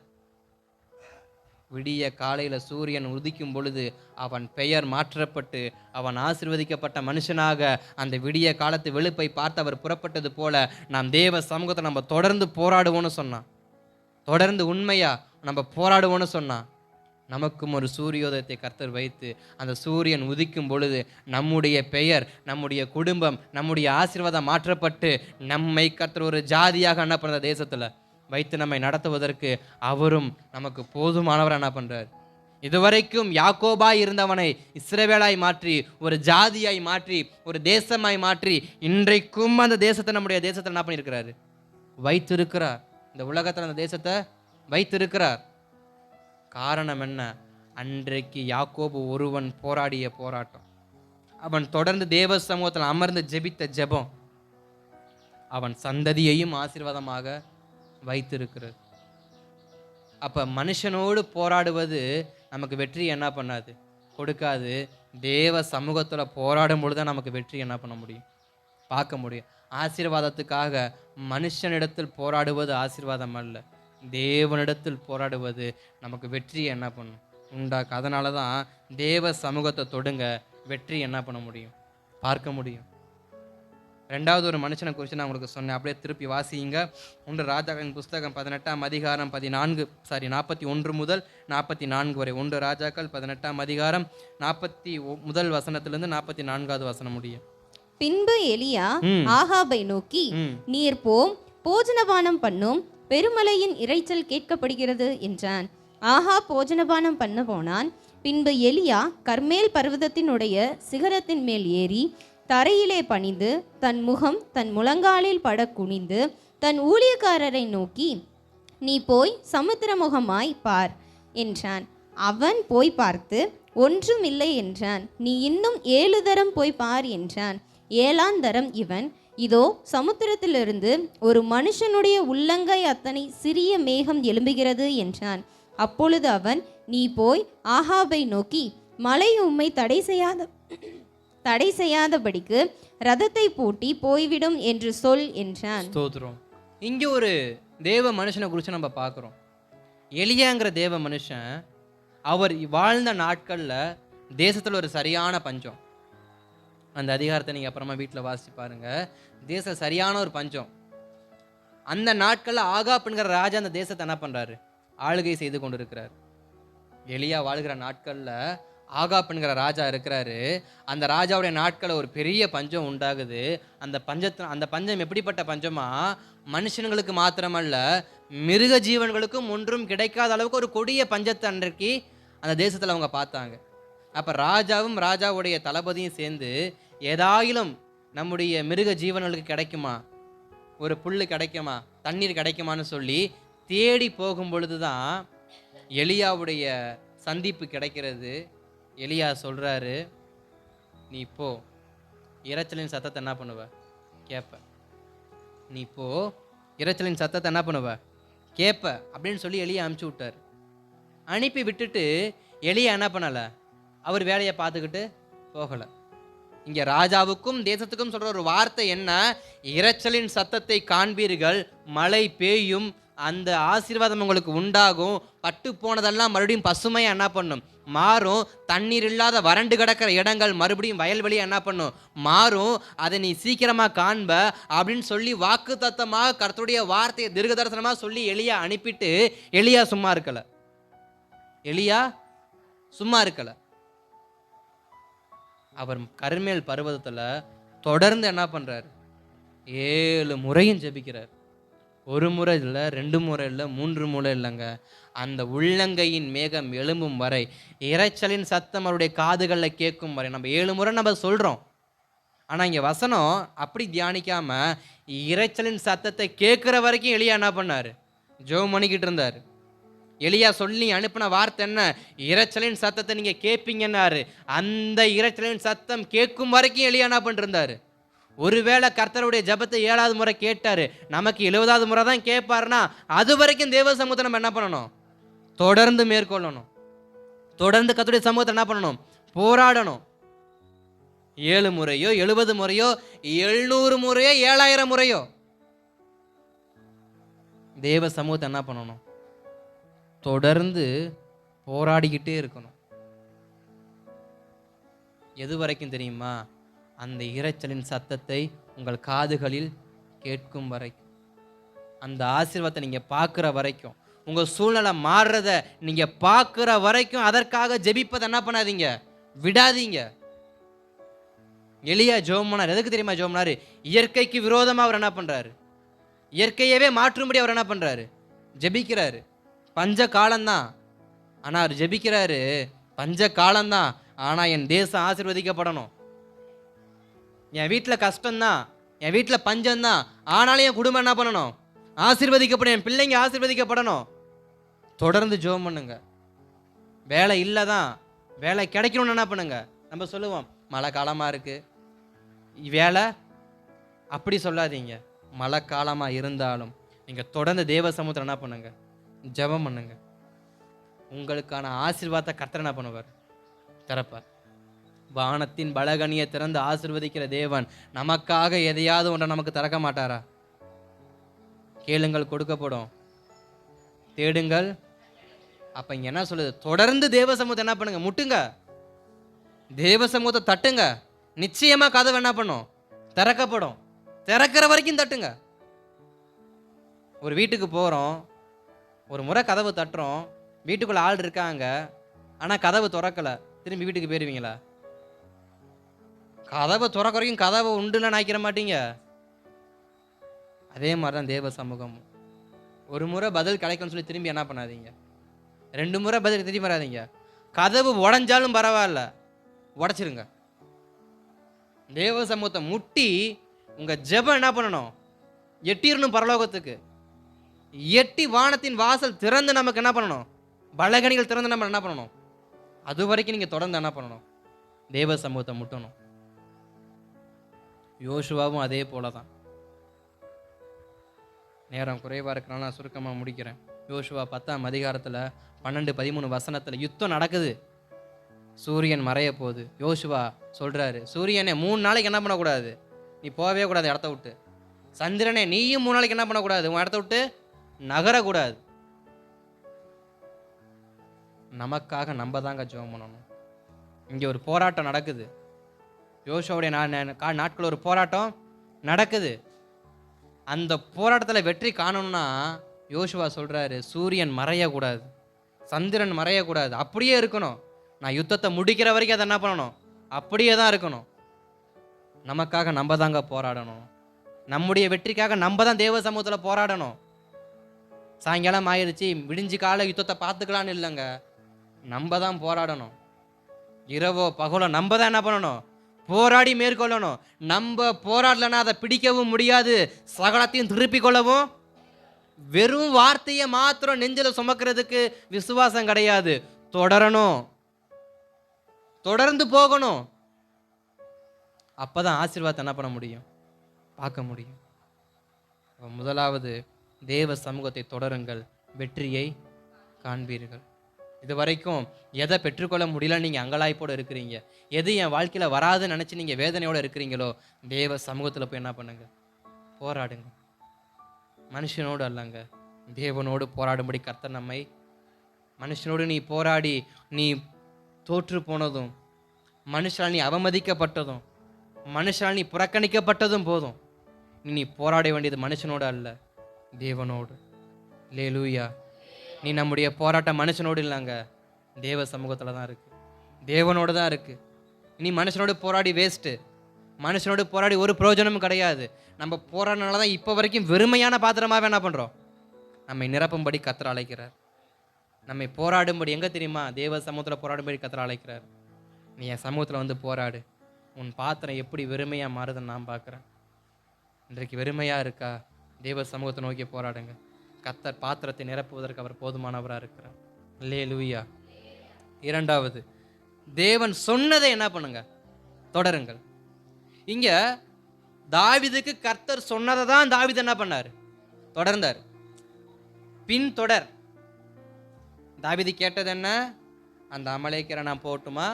Speaker 1: விடிய காலையில சூரியன் உதிக்கும் பொழுது அவன் பெயர் மாற்றப்பட்டு அவன் ஆசீர்வதிக்கப்பட்ட மனுஷனாக அந்த விடிய காலத்து வெளுப்பை பார்த்து அவர் புறப்பட்டது போல நாம் தேவ சமூகத்தை நம்ம தொடர்ந்து போராடுவோம்னு சொன்னான். தொடர்ந்து உண்மையா நம்ம போராடுவோம்னு சொன்னான். நமக்கும் ஒரு சூரியோதயத்தை கர்த்தர் வைத்து அந்த சூரியன் உதிக்கும் பொழுது நம்முடைய பெயர், நம்முடைய குடும்பம், நம்முடைய ஆசீர்வாதம் மாற்றப்பட்டு நம்மை கர்த்தர் ஒரு ஜாதியாக என்ன பண்ணுற தேசத்தில் வைத்து நம்மை நடத்துவதற்கு அவரும் நமக்கு போதுமானவர் என்ன பண்றார். இதுவரைக்கும் யாக்கோபாய் இருந்தவனை இஸ்ரவேலாய் மாற்றி ஒரு ஜாதியாய் மாற்றி ஒரு தேசமாய் மாற்றி இன்றைக்கும் அந்த தேசத்தை நம்முடைய தேசத்தை என்ன பண்ணியிருக்கிறாரு? வைத்திருக்கிறார். இந்த உலகத்தில் அந்த தேசத்தை வைத்திருக்கிறார். காரணம் என்ன? அன்றைக்கு யாக்கோபு ஒருவன் போராடிய போராட்டம், அவன் தொடர்ந்து தேவ சமூகத்தில் அமர்ந்து ஜெபித்த ஜெபம் அவன் சந்ததியையும் ஆசீர்வாதமாக வைத்திருக்கிறது. அப்ப மனுஷனோடு போராடுவது நமக்கு வெற்றி என்ன பண்ணாது? கொடுக்காது. தேவ சமூகத்துல போராடும் பொழுதுதான் நமக்கு வெற்றி என்ன பண்ண முடியும்? பார்க்க முடியும். ஆசீர்வாதத்துக்காக மனுஷனிடத்தில் போராடுவது ஆசீர்வாதம் அல்ல, தேவனிடத்தில் போராடுவது நமக்கு வெற்றியை என்ன பண்ணும்? உண்டாக்கு. அதனால தான் தேவ சமூகத்தை தொடுங்க, வெற்றி என்ன பண்ண முடியும்? பார்க்க முடியும். ரெண்டாவது ஒரு மனுஷனை குறித்து நான் உங்களுக்கு சொன்னேன், அப்படியே திருப்பி வாசிங்க. 1 ராஜாக்களின் புஸ்தகம் 18ஆம் அதிகாரம் 41 முதல் 44 வரை. 1 ராஜாக்கள் 18ஆம் அதிகாரம் 40 வசனத்திலிருந்து 44வது வசனம் முடியும்.
Speaker 2: பின்பு எலியா
Speaker 1: ம்.
Speaker 2: ஆகாபை நோக்கி,
Speaker 1: ம்.
Speaker 2: நீர் போம், போஜனபானம் பண்ணும், பெருமலையின் இரைச்சல் கேட்கப்படுகிறது என்றான். ஆகா போஜனபானம் பண்ண போனான். பின்பு எலியா கர்மேல் பர்வதத்தினுடைய சிகரத்தின் மேல் ஏறி தரையிலே பணிந்து தன் முகம் தன் முழங்காலில் பட குனிந்து தன் ஊழியக்காரரை நோக்கி, நீ போய் சமுத்திரமுகமாய் பார் என்றான். அவன் போய் பார்த்து ஒன்றும் இல்லை என்றான். நீ இன்னும் 7 தரம் போய் பார் என்றான். 7ஆம் தரம் இவன், இதோ சமுத்திரத்திலிருந்து ஒரு மனுஷனுடைய உள்ளங்கை அத்தனை சிறிய மேகம் எழும்புகிறது என்றான். அப்பொழுது அவன், நீ போய் ஆகாபை நோக்கி, மழை உம்மை தடை செய்யாதபடிக்கு ரதத்தை பூட்டி போய்விடும் என்று சொல் என்றான்.
Speaker 1: ஸ்தோத்திரம். இங்கே ஒரு தேவ மனுஷனை குறித்து நம்ம பார்க்குறோம். எலியாங்கிற தேவ மனுஷன், அவர் வாழ்ந்த நாட்களில் தேசத்தில் ஒரு சரியான பஞ்சம். அந்த அதிகாரத்தை நீங்கள் அப்புறமா வீட்டில் வாசிச்சு பாருங்க. தேசம் சரியான ஒரு பஞ்சம். அந்த நாட்களில் ஆகாப்ங்கிற ராஜா அந்த தேசத்தை என்ன பண்ணுறாரு? ஆளுகை செய்து கொண்டு இருக்கிறார். எலியா வாழ்கிற நாட்களில் ஆகாப்ங்கிற ராஜா இருக்கிறாரு. அந்த ராஜாவுடைய நாட்களில் ஒரு பெரிய பஞ்சம் உண்டாகுது. அந்த பஞ்சம் எப்படிப்பட்ட பஞ்சமா? மனுஷனுங்களுக்கு மாத்திரமல்ல, மிருக ஜீவன்களுக்கும் ஒன்றும் கிடைக்காத அளவுக்கு ஒரு கொடிய பஞ்சத்தை அன்றைக்கு அந்த தேசத்தில் அவங்க பார்த்தாங்க. அப்போ ராஜாவும் ராஜாவுடைய தளபதியும் சேர்ந்து, ஏதாயிலும் நம்முடைய மிருக ஜீவன்களுக்கு கிடைக்குமா, ஒரு புல் கிடைக்குமா, தண்ணீர் கிடைக்குமான்னு சொல்லி தேடி போகும் பொழுது தான் எலியாவுடைய சந்திப்பு கிடைக்கிறது. எலியா சொல்கிறாரு, நீ போ, இரைச்சலின் சத்தத்தை என்ன பண்ணுவ கேட்ப. நீ போ, இரைச்சலின் சத்தத்தை என்ன பண்ணுவ கேட்ப அப்படின்னு சொல்லி எலியா அனுப்பிச்சி விட்டார். அனுப்பி விட்டுட்டு எலியா என்ன பண்ணலை? அவர் வேலையை பார்த்துக்கிட்டு போகலை. இங்கே ராஜாவுக்கும் தேசத்துக்கும் சொல்கிற ஒரு வார்த்தை என்ன? இரைச்சலின் சத்தத்தை காண்பீர்கள், மழை பெய்யும், அந்த ஆசீர்வாதம் உங்களுக்கு உண்டாகும், பட்டு போனதெல்லாம் மறுபடியும் பசுமையாக என்ன பண்ணும்? மாறும். தண்ணீர் இல்லாத வறண்டு கிடக்கிற இடங்கள் மறுபடியும் வயல்வெளியாக என்ன பண்ணும்? மாறும். அதை நீ சீக்கிரமாக காண்ப அப்படின்னு சொல்லி வாக்கு தத்தமாக கர்த்தருடைய வார்த்தையை தீர்க்க தரிசனமாக சொல்லி எலியா அனுப்பிட்டு, எலியா சும்மா இருக்கலை. எலியா சும்மா இருக்கலை. அவர் கர்மேல் பர்வதத்தில் தொடர்ந்து என்ன பண்ணுறாரு? 7 முறையும் ஜெபிக்கிறார். 1 முறை இல்லை, 2 முறை இல்லை, 3 முறை இல்லைங்க. அந்த உள்ளங்கையின் மேகம் எழும்பும் வரை, இரைச்சலின் சத்தம் அவருடைய காதுகளில் கேட்கும் வரை. நம்ம 7 முறை நம்ம சொல்கிறோம். ஆனால் இங்கே வசனம் அப்படி தியானிக்காமல் இரைச்சலின் சத்தத்தை கேட்குற வரைக்கும் எலியா என்ன பண்ணார்? ஜெபம் பண்ணிக்கிட்டு இருந்தார். எலியா சொல்லி அனுப்பின வார்த்தை என்ன? இரைச்சலின் சத்தத்தை நீங்கள் கேட்பீங்கன்னாரு. அந்த இரைச்சலின் சத்தம் கேட்கும் வரைக்கும் எலியா என்ன பண்ணிருந்தார்? ஒருவேளை கர்த்தருடைய ஜபத்தை 7வது முறை கேட்டார், நமக்கு 70வது முறை தான் கேட்பாருன்னா அது வரைக்கும் தேவ சமூகத்தை நம்ம என்ன பண்ணணும்? தொடர்ந்து மேற்கொள்ளணும். தொடர்ந்து கர்த்தருடைய சமூகத்தை என்ன பண்ணணும்? போராடணும். 7 முறையோ 70 முறையோ 700 முறையோ 7000 முறையோ தேவ சமூகத்தை என்ன பண்ணணும்? தொடர்ந்து போராடிக்கிட்டே இருக்கணும். எது வரைக்கும் தெரியுமா? அந்த இரைச்சலின் சத்தத்தை உங்கள் காதுகளில் கேட்கும் வரைக்கும், அந்த ஆசீர்வாதத்தை நீங்கள் பார்க்குற வரைக்கும், உங்கள் சூழ்நிலை மாறுறத நீங்கள் பார்க்குற வரைக்கும் அதற்காக ஜெபிப்பதை என்ன பண்ணாதீங்க? விடாதீங்க. எலியா ஜெபம் பண்ணார். எதுக்கு தெரியுமா ஜெபம் பண்ணாரு? இயற்கைக்கு விரோதமாக அவர் என்ன பண்ணுறாரு? இயற்கையவே மாற்றும்படி அவர் என்ன பண்ணுறாரு? ஜெபிக்கிறாரு. பஞ்ச காலம்தான், ஆனால் அவர் ஜெபிக்கிறாரு. பஞ்ச காலம்தான், ஆனால் என் தேசம் ஆசீர்வதிக்கப்படணும். என் வீட்டில் கஷ்டம்தான், என் வீட்டில் பஞ்சம்தான், ஆனாலும் என் குடும்பம் என்ன பண்ணணும்? ஆசீர்வதிக்கப்படும். என் பிள்ளைங்க ஆசீர்வதிக்கப்படணும். தொடர்ந்து ஜெபம் பண்ணுங்க. வேலை இல்லை தான், வேலை கிடைக்கணும்னு என்ன பண்ணுங்க? நம்ம சொல்லுவோம் மழை காலமாக இருக்குது வேலை, அப்படி சொல்லாதீங்க. மழை காலமாக இருந்தாலும் நீங்கள் தொடர்ந்து தேவ சமூகத்தில் என்ன பண்ணுங்க? ஜெபம் பண்ணுங்க. உங்களுக்கான ஆசீர்வாதத்தை கர்த்தர் என்ன பண்ணுவார்? திறப்பார். வானத்தின் பலகனியை திறந்து ஆசீர்வதிக்கிற தேவன் நமக்காக எதையாவது ஒன்றை நமக்கு திறக்க மாட்டாரா? கேளுங்கள் கொடுக்கப்படும், தேடுங்கள். அப்ப இங்க என்ன சொல்லுது? தொடர்ந்து தேவ சமூகத்தை என்ன பண்ணுங்க? முட்டுங்க. தேவ சமூகத்தை தட்டுங்க. நிச்சயமா கதவு என்ன பண்ணும்? திறக்கப்படும். திறக்கிற வரைக்கும் தட்டுங்க. ஒரு வீட்டுக்கு போகிறோம், ஒரு முறை கதவு தட்டுறோம், வீட்டுக்குள்ளே ஆள் இருக்காங்க, ஆனால் கதவு திறக்கலை, திரும்பி வீட்டுக்கு போயிடுவீங்களா? கதவை திறக்க வரைக்கும் கதவை உண்டுன்னு நினைக்கிற மாட்டீங்க. அதே மாதிரி தான் தேவ சமூகம். ஒரு முறை பதில் கிடைக்கும்னு சொல்லி திரும்பி என்ன பண்ணாதீங்க. 2 முறை பதில் திரும்பி வராதீங்க. கதவு உடஞ்சாலும் பரவாயில்ல, உடச்சிருங்க. தேவ சமூகத்தை முட்டி உங்கள் ஜெபம் என்ன பண்ணணும்? எட்டிரணும் பரலோகத்துக்கு. எட்டி வானத்தின் வாசல் திறந்து நமக்கு என்ன பண்ணணும்? பலகணிகள் திறந்து நம்ம என்ன பண்ணணும்? அது வரைக்கும் நீங்கள் தொடர்ந்து என்ன பண்ணணும்? தேவ சமூகத்தை முட்டணும். யோசுவாவும் அதே போல தான். நேரம் குறைவாக இருக்கிறனால நான் சுருக்கமாக முடிக்கிறேன். யோசுவா 10ஆம் அதிகாரத்தில் 12-13 வசனத்தில் யுத்தம் நடக்குது. சூரியன் மறைய போகுது. யோசுவா சொல்கிறாரு, சூரியனே 3 நாளைக்கு என்ன பண்ணக்கூடாது? நீ போகவே கூடாது இடத்த விட்டு. சந்திரனே நீயும் 3 நாளைக்கு என்ன பண்ணக்கூடாது? உன் இடத்த விட்டு நகரக்கூடாது. நமக்காக நம்ம தாங்க ஜெபம் பண்ணணும். இங்கே ஒரு போராட்டம் நடக்குது. யோசுவாவுடைய நாட்கள் ஒரு போராட்டம் நடக்குது. அந்த போராட்டத்தில் வெற்றி காணணும்னா யோசுவா சொல்கிறாரு, சூரியன் மறையக்கூடாது, சந்திரன் மறையக்கூடாது, அப்படியே இருக்கணும். நான் யுத்தத்தை முடிக்கிற வரைக்கும் அதை என்ன பண்ணணும்? அப்படியே தான் இருக்கணும். நமக்காக நம்ம தாங்க போராடணும். நம்முடைய வெற்றிக்காக நம்ம தான் தேவ சமூகத்தில் போராடணும். சாயங்காலம் ஆயிடுச்சு, விடிஞ்சு கால யுத்தத்தை பார்த்துக்கலான்னு இல்லைங்க, நம்ம தான் போராடணும். இரவோ பகலோ நம்ம தான் என்ன பண்ணணும்? போராடி மேற்கொள்ளணும். நம்ம போராடலன்னா அதை பிடிக்கவும் முடியாது, சகலத்தையும் திருப்பி கொள்ளவும். வெறும் வார்த்தையை மாத்திரம் நெஞ்சில் சுமக்கிறதுக்கு விசுவாசம் கிடையாது. தொடரணும், தொடர்ந்து போகணும். அப்பதான் ஆசீர்வாதத்தை என்ன பண்ண முடியும்? பார்க்க முடியும். முதலாவது, தேவ சமூகத்தை தொடருங்கள், வெற்றியை காண்பீர்கள். இது வரைக்கும் எதை பெற்றுக்கொள்ள முடியல நீங்கள் அங்கலாய்ப்போடு இருக்கிறீங்க, எது என் வாழ்க்கையில் வராதுன்னு நினச்சி நீங்கள் வேதனையோடு இருக்கிறீங்களோ, தேவ சமூகத்தில் போய் என்ன பண்ணுங்க? போராடுங்க. மனுஷனோடு அல்லங்க, தேவனோடு போராடும்படி கர்த்தர் நம்மை. மனுஷனோடு நீ போராடி நீ தோற்று போனதும், மனுஷனால் நீ அவமதிக்கப்பட்டதும், மனுஷனால் நீ புறக்கணிக்கப்பட்டதும் போதும். நீ போராட வேண்டியது மனுஷனோடு அல்ல, தேவனோடு. அல்லேலூயா. நீ நம்முடைய போராட்டம் மனுஷனோடு இல்லைங்க, தேவ சமூகத்தில் தான் இருக்குது, தேவனோடு தான் இருக்குது. நீ மனுஷனோடு போராடி வேஸ்ட்டு. மனுஷனோடு போராடி ஒரு பிரயோஜனமும் கிடையாது. நம்ம போராடினால தான் இப்போ வரைக்கும் வெறுமையான பாத்திரமாகவே என்ன பண்ணுறோம்? நம்மை நிரப்பும்படி கர்த்தர் அழைக்கிறார். நம்மை போராடும்படி எங்கே தெரியுமா? தேவ சமூகத்தில் போராடும்படி கர்த்தர் அழைக்கிறார். நீ என் சமூகத்தில் வந்து போராடு. உன் பாத்திரம் எப்படி வெறுமையாக மாறுதுன்னு நான் பார்க்குறேன். இன்றைக்கு வெறுமையாக இருக்கா? தேவ சமூகத்தை நோக்கி போராடுங்க. கர்த்தர் பாத்திரத்தை நிரப்புவதற்கு அவர் போதுமானவராக இருக்கிறார். அல்லேலூயா. இரண்டாவது, தேவன் சொன்னதை என்ன பண்ணுங்க? தொடருங்கள். இங்க தாவீதுக்கு கர்த்தர் சொன்னதை தான் தாவீது என்ன பண்ணார்? தொடர்ந்தார். பின் தொடர். தாவீது கேட்டது என்ன? அந்த அமலேக்கியரை நான் போட்டுமா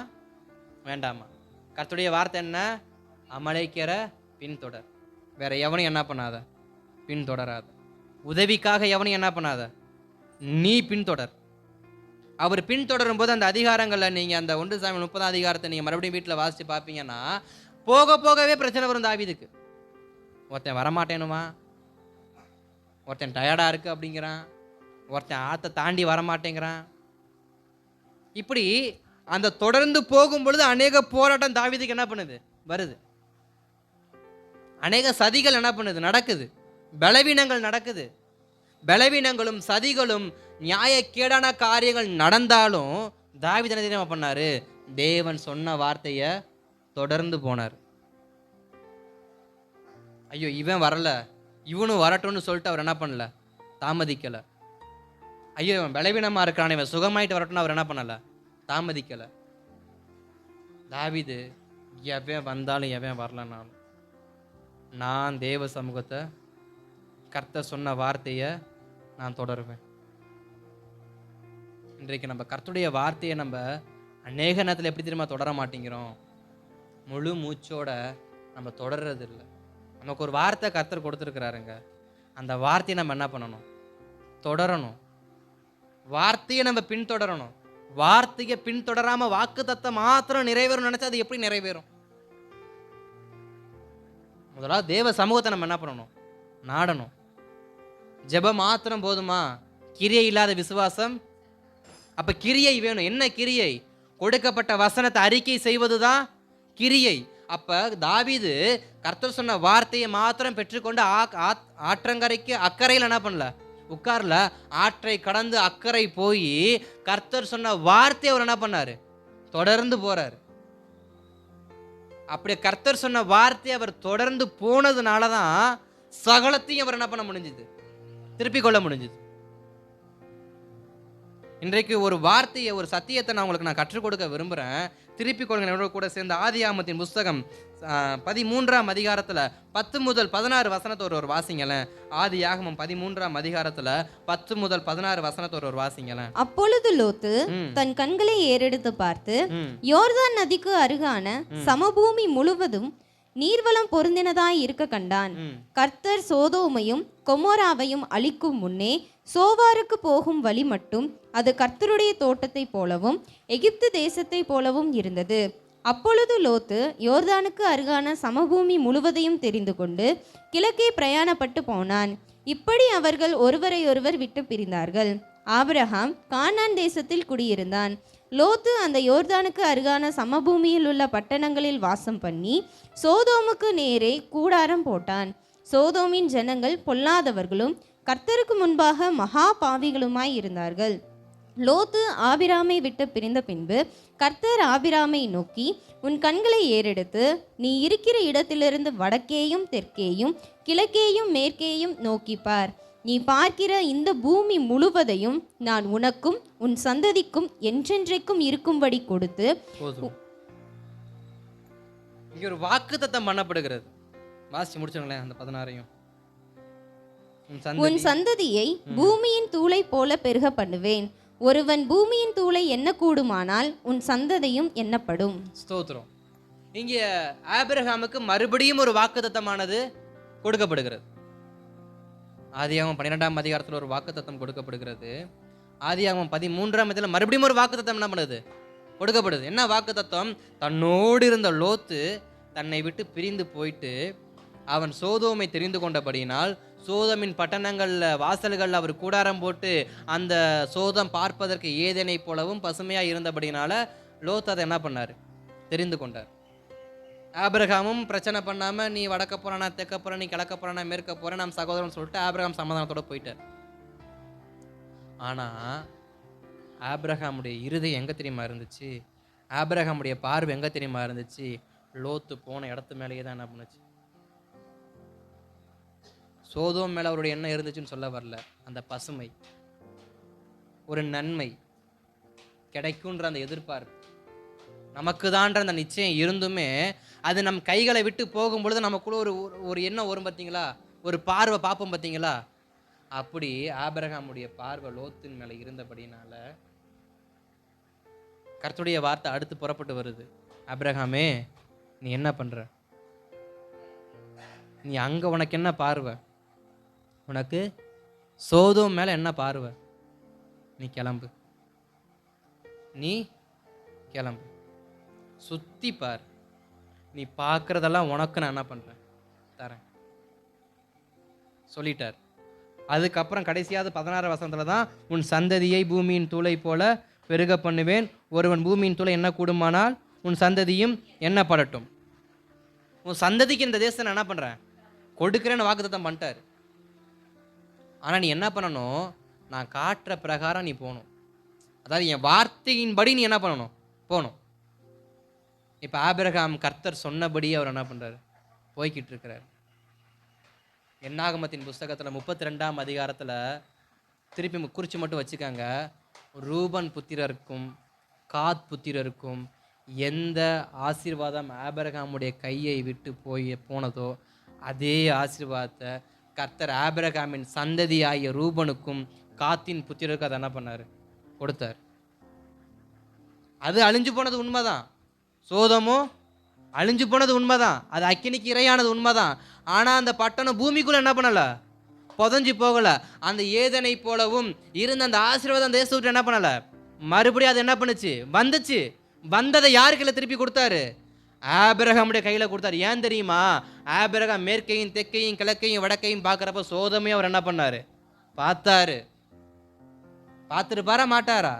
Speaker 1: வேண்டாமா? கர்த்தருடைய வார்த்தை என்ன? அமலேக்கியரை பின்தொடர். வேற எவனையும் என்ன பண்ணாத? பின்தொடராத. உதவிக்காக எவனையும் என்ன பண்ணாத? நீ பின்தொடர். அவர் பின்தொடரும் போது அந்த அதிகாரங்களில் நீங்கள் அந்த 1 சாமுவேல் 30ஆம் அதிகாரத்தை நீங்கள் மறுபடியும் வீட்டில் வாசித்து பார்ப்பீங்கன்னா, போக போகவே பிரச்சனை வரும் தாவீதுக்கு. ஒருத்தன் வரமாட்டேனுமா, ஒருத்தன் டயர்டாக இருக்குது அப்படிங்கிறான், ஒருத்தன் ஆற்றை தாண்டி வரமாட்டேங்கிறான். இப்படி அந்த தொடர்ந்து போகும் பொழுது அநேக போராட்டம் தாவீதுக்கு என்ன பண்ணுது? வருது. அநேக சதிகள் என்ன பண்ணுது? நடக்குது. பலவீனங்கள் நடக்குது. பலவீனங்களும் சதிகளும் நியாயக்கேடான காரியங்கள் நடந்தாலும் தாவீது என்ன தெரியுமா பண்ணாரு? தேவன் சொன்ன வார்த்தையை தொடர்ந்து போனார். ஐயோ இவன் வரல, இவனும் வரட்டும்னு சொல்லிட்டு அவர் என்ன பண்ணல? தாமதிக்கல. ஐயோ இவன் பலவீனமா இருக்கான், இவன் சுகமாயிட்டு வரட்டும்னு அவர் என்ன பண்ணல? தாமதிக்கல. தாவீது எவன் வந்தாலும் எவன் வரலனாலும் நான் தேவ சமூகத்தை, கர்த்தர் சொன்ன வார்த்தையை நான் தொடருவேன். இன்றைக்கு நம்ம கர்த்தருடைய வார்த்தையை நம்ம அநேக நேரத்தில் எப்படி தெரியுமா தொடர மாட்டேங்கிறோம்? முழு மூச்சோட நம்ம தொடர்றது இல்லை. நமக்கு ஒரு வார்த்தை கர்த்தர் கொடுத்துருக்கிறாருங்க, அந்த வார்த்தையை நம்ம என்ன பண்ணணும்? தொடரணும். வார்த்தையை நம்ம பின்தொடரணும். வார்த்தையை பின்தொடராம வாக்கு தத்தம் மாத்திரம் நிறைவேறும் நினைச்சா அது எப்படி நிறைவேறும்? முதலாவது தேவ சமூகத்தை நம்ம என்ன பண்ணணும்? நாடணும். ஜெபம் மாத்திரம் போதுமா? கிரியை இல்லாத விசுவாசம். அப்ப கிரியை வேணும். என்ன கிரியை? கொடுக்கப்பட்ட வசனத்தை அறிக்கை செய்வதுதான் கிரியை. அப்ப தாவீது கர்த்தர் சொன்ன வார்த்தையை மாத்திரம் பெற்றுக்கொண்டு ஆற்றங்கரைக்கு அக்கறையில் என்ன பண்ணல? உட்கார்ல. ஆற்றை கடந்து அக்கறை போய் கர்த்தர் சொன்ன வார்த்தையை அவர் என்ன பண்ணாரு? தொடர்ந்து போறாரு. அப்படி கர்த்தர் சொன்ன வார்த்தையை அவர் தொடர்ந்து போனதுனால தான் சகலத்தையும் அவர் என்ன பண்ண முடிஞ்சது? திருப்பிக் கொள்ள முடிஞ்சது. இன்றைக்கு ஒரு வார்த்தையை, ஒரு சத்தியத்தை நான் உங்களுக்கு கற்றுக் கொடுக்க விரும்புகிறேன். திருப்பிக் கொள்ளுங்க கூட சேர்ந்த ஆதியாகமத்தின் புஸ்தகம் 13ஆம் அதிகாரத்தில் 10 முதல் 16 வசனத்தை ஒரு வாசிங்களேன். ஆதியாகமம் 13ஆம் அதிகாரத்தில் 10 முதல் 16 வசனத்தை ஒரு வாசிங்களேன்.
Speaker 2: அப்பொழுது லோத்து தன் கண்களை ஏறெடுத்து பார்த்து யோர்தான் நதிக்கு அருகான சமபூமி முழுவதும் நீர்வளம் பொருந்தினதாய் இருக்க கண்டான். கர்த்தர் சோதோமையும் கொமோராவையும் அழிக்கும் முன்னே சோவாருக்கு போகும் வழி மட்டும் அது கர்த்தருடைய தோட்டத்தை போலவும் எகிப்து தேசத்தை போலவும் இருந்தது. அப்பொழுது லோத்து யோர்தானுக்கு அருகான சமபூமி முழுவதையும் தெரிந்து கொண்டு கிழக்கே பிரயாணப்பட்டு போனான். இப்படி அவர்கள் ஒருவரையொருவர் விட்டு பிரிந்தார்கள். ஆபிரகாம் கானான் தேசத்தில் குடியிருந்தான். லோத்து அந்த யோர்தானுக்கு அருகான சமபூமியில் உள்ள பட்டணங்களில் வாசம் பண்ணி சோதோமுக்கு நேரே கூடாரம் போட்டான். சோதோமின் ஜனங்கள் பொல்லாதவர்களும் கர்த்தருக்கு முன்பாக மகா பாவிகளுமாய் இருந்தார்கள். லோத்து ஆபிராமை விட்டு பிரிந்த பின்பு கர்த்தர் ஆபிராமை நோக்கி, உன் கண்களை ஏறெடுத்து நீ இருக்கிற இடத்திலிருந்து வடக்கேயும் தெற்கேயும் கிழக்கேயும் மேற்கேயும் நோக்கிப்பார். நீ பார்க்கிற இந்த பூமி முழுவதையும் நான் உனக்கும் உன் சந்ததிக்கும் என்றென்றைக்கும் இருக்கும்படி கொடுத்து
Speaker 1: இங்க ஒரு வாக்குத்தத்தம் பண்ணப்படுகிறது. வாசிச்சு முடிச்சுங்களேன் அந்த 16ஐயும்.
Speaker 2: உன் சந்ததியை பூமியின் தூளை போல பெருக பண்ணுவேன். ஒருவன் பூமியின் தூளை எண்ண கூடுமானால் உன் சந்ததியும் எண்ணப்படும்.
Speaker 1: ஸ்தோத்திரம். இங்கே ஆபிரகாமுக்கு மறுபடியும் ஒரு வாக்குத்தத்தமானது கொடுக்கப்படுகிறது. ஆதியாகமம் 12ஆம் அதிகாரத்தில் ஒரு வாக்குத்தத்தம் கொடுக்கப்படுகிறது. ஆதியாகமம் 13ஆம் அதிகாரத்தில் மறுபடியும் ஒரு வாக்குத்தத்தம் என்ன பண்ணுது? கொடுக்கப்படுது. என்ன வாக்குத்தத்தம்? தன்னோடு இருந்த லோத்து தன்னை விட்டு பிரிந்து போயிட்டு அவன் சோதோமை தெரிந்து கொண்டபடியினால் சோதமின் பட்டணங்களில் வாசல்களில் அவர் கூடாரம் போட்டு அந்த சோதம் பார்ப்பதற்கு ஏதேனை போலவும் பசுமையாக இருந்தபடினால லோத் அதை என்ன பண்ணார்? தெரிந்து கொண்டார். ஆபிரகாமும் பிரச்சனை பண்ணாமல் நீ வடக்க போகிறானா தெற்க போகிற, நீ கிழக்க போகிறானா மேற்க போகிற, நம்ம சகோதரன் சொல்லிட்டு ஆபிரகாம் சமாதானத்தோடு போயிட்டார். ஆனால் ஆபிரகாமுடைய இருதயம் எங்கே தெரியுமா இருந்துச்சு? ஆபிரகாமுடைய பார்வை எங்கே தெரியுமா இருந்துச்சு? லோத்து போன இடத்து மேலேயே தான் என்ன பண்ணுச்சு? சோதோம் மேலே அவருடைய எண்ணம் இருந்துச்சுன்னு சொல்ல வரல. அந்த பசுமை, ஒரு நன்மை கிடைக்குன்ற அந்த எதிர்பார்ப்பு, நமக்கு தான்ற அந்த நிச்சயம் இருந்துமே அது நம் கைகளை விட்டு போகும் பொழுது நமக்குள்ள ஒரு எண்ணம் வரும் பார்த்தீங்களா? ஒரு பார்வை பார்ப்போம் பார்த்தீங்களா? அப்படி ஆபிரகாமுடைய பார்வை லோத்தின் மேலே இருந்தபடினால கர்த்தருடைய வார்த்தை அடுத்து புறப்பட்டு வருது. ஆபிரகாமே, நீ என்ன பண்ற? நீ அங்க உனக்கு என்ன பார்வை? உனக்கு சோதோம் மேல என்ன பார்வை? நீ கிளம்பு, நீ கிளம்பு, சுத்தி பார், நீ பார்க்கறதெல்லாம் உனக்கு நான் என்ன பண்றேன்? தரேன் சொல்லிட்டார். அதுக்கப்புறம் கடைசியாவது 16 வசனத்துல தான் உன் சந்ததியை பூமியின் தூளை போல பெருக பண்ணுவேன். ஒருவன் பூமியின் தூளை என்ன கூடுமானால் உன் சந்ததியும் எண்ணப்படட்டும். உன் சந்ததிக்கு இந்த தேசத்தை நான் என்ன பண்றேன்? கொடுக்கிறேன்னு வாக்குத்தத்தம் பண்ணிட்டார். ஆனால் நீ என்ன பண்ணணும்? நான் காட்டுற பிரகாரம் நீ போகணும். அதாவது என் வார்த்தையின்படி நீ என்ன பண்ணணும்? போகணும். இப்போ ஆபிரகாம் கர்த்தர் சொன்னபடி அவர் என்ன பண்ணுறாரு? போய்கிட்டு இருக்கிறார். என்னாகமத்தின் புஸ்தகத்தில் 32ஆம் அதிகாரத்தில் திருப்பி குறித்து மட்டும் வச்சுக்காங்க. ரூபன் புத்திரருக்கும் காத் புத்திரருக்கும் எந்த ஆசீர்வாதம் ஆபிரகாமுடைய கையை விட்டு போனதோ அதே ஆசீர்வாதத்தை கர்த்தர் ஆபிரகாமின் சந்ததியாகிய ரூபனுக்கும் காத்தின் புத்திரருக்கும் அதை என்ன பண்ணார்? கொடுத்தார். அது அழிஞ்சு போனது உண்மைதான். சோதமோ அழிஞ்சு போனது உண்மைதான். அது அக்கினிக்கு இரையானது உண்மைதான். ஆனால் அந்த பட்டணம் பூமிக்குள்ள என்ன பண்ணலை? புதஞ்சு போகலை. அந்த ஏதனை போலவும் இருந்த அந்த ஆசீர்வாதம் அந்த தேசத்தை விட்டு என்ன பண்ணலை? மறுபடியும் அது என்ன பண்ணுச்சு? வந்துச்சு. வந்ததை யாருக்குள்ள திருப்பி கொடுத்தாரு? ஆபிரகாமுடைய கையில் கொடுத்தாரு. ஏன் தெரியுமா? ஆபிரகாம் மேற்கையும் தெற்கையும் கிழக்கையும் வடக்கையும் பார்க்குறப்ப சோதமே அவர் என்ன பண்ணாரு? பார்த்தாரு. பார்த்துருப்பாரா மாட்டாரா?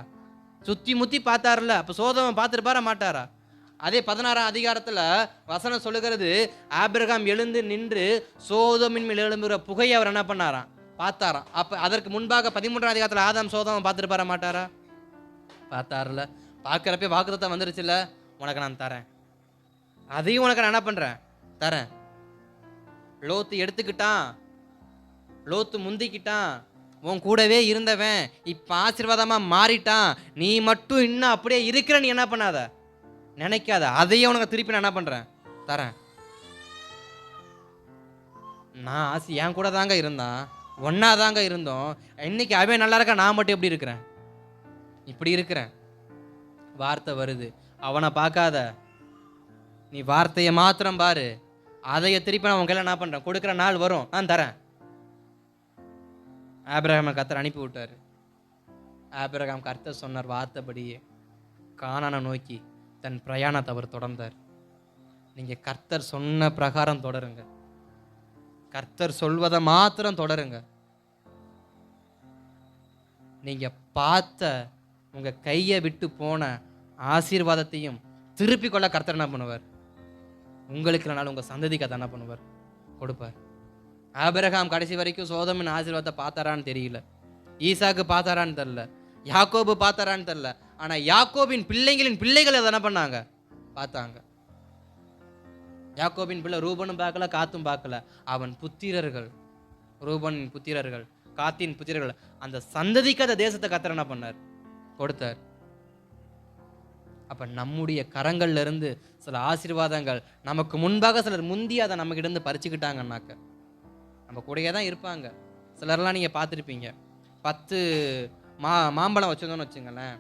Speaker 1: சுற்றி முற்றி பார்த்தாருல, அப்போ சோதமை பார்த்துருப்பாரா மாட்டாரா? அதே 16ஆம் அதிகாரத்தில் வசனம் சொல்லுகிறது, ஆபிரகாம் எழுந்து நின்று சோதமின் மேல் எழும்புகிற புகையை அவர் என்ன பண்ணாராம்? பார்த்தாராம். அப்போ அதற்கு முன்பாக 13ஆம் அதிகாரத்தில் ஆதாம் சோதமை பார்த்துருப்பாரா மாட்டாரா? பார்த்தாருல. பார்க்குறப்ப வாக்குத்தத்தம் வந்துருச்சுல்ல, உனக்கு நான் தரேன், அதையும் உனக்கு நான் என்ன பண்ணுறேன்? தரேன். லோத்து எடுத்துக்கிட்டான், லோத்து முந்திக்கிட்டான், உன் கூடவே இருந்தவன் இப்போ ஆசீர்வாதமாக மாறிட்டான், நீ மட்டும் இன்னும் அப்படியே இருக்கிற, நீ என்ன பண்ணாத, நினைக்காத, அதையும் உனக்கு திருப்பி நான் என்ன பண்ணுறேன்? தரேன். நான் என் கூட தாங்க இருந்தான், ஒன்னா தாங்க இருந்தோம், இன்னைக்கு அவன் நல்லா இருக்கா, நான் மட்டும் எப்படி இருக்கிறேன்? இப்படி இருக்கிறேன். வார்த்தை வருது, அவனை பார்க்காத, நீ வார்த்தையை மாத்திரம் பாரு, அதைய திருப்பி நான் உன் கையில் என்ன பண்ணுறேன்? கொடுக்குற நாள் வரும், நான் தரேன். ஆபிரகாமை கர்த்தர் அனுப்பி விட்டார். ஆபிரகாம் கர்த்தர் சொன்னார் வார்த்தைப்படியே கானானை நோக்கி தன் பிரயாணத்தை அவர் தொடர்ந்தார். நீங்கள் கர்த்தர் சொன்ன பிரகாரம் தொடருங்க, கர்த்தர் சொல்வதை மாத்திரம் தொடருங்க. நீங்கள் பார்த்த உங்கள் கையை விட்டு போன ஆசீர்வாதத்தையும் திருப்பி கொள்ள கர்த்தர் என்ன பண்ணுவார்? உங்களுக்கு இல்லைனாலும் உங்கள் சந்ததிக்கு அதை என்ன பண்ணுவார்? கொடுப்பார். ஆபிரகாம் கடைசி வரைக்கும் சோதமின் ஆசீர்வாதத்தை பார்த்தாரான்னு தெரியல, ஈசாக்கு பார்த்தாரான்னு தெரில, யாக்கோபு பார்த்தாரான்னு தெரில, ஆனால் யாக்கோபின் பிள்ளைகளின் பிள்ளைகள் அதை என்ன பண்ணாங்க? பார்த்தாங்க. யாக்கோபின் பிள்ளை ரூபனும் பார்க்கல, காத்தும் பார்க்கல, அவன் புத்திரர்கள், ரூபனின் புத்திரர்கள், காத்தின் புத்திரர்கள், அந்த சந்ததிக்கு அந்த தேசத்தை கர்த்தர் என்ன பண்ணார்? கொடுத்தார். அப்போ நம்முடைய கரங்கள்ல இருந்து சில ஆசீர்வாதங்கள் நமக்கு முன்பாக சிலர் முந்தி அதை நமக்கு இருந்து பறிச்சுக்கிட்டாங்கன்னாக்க நம்ம கூடயே தான் இருப்பாங்க. சிலர்லாம் நீங்கள் பார்த்துருப்பீங்க, 10 மாம்பழம் வச்சுருந்தோன்னு வச்சுங்களேன்,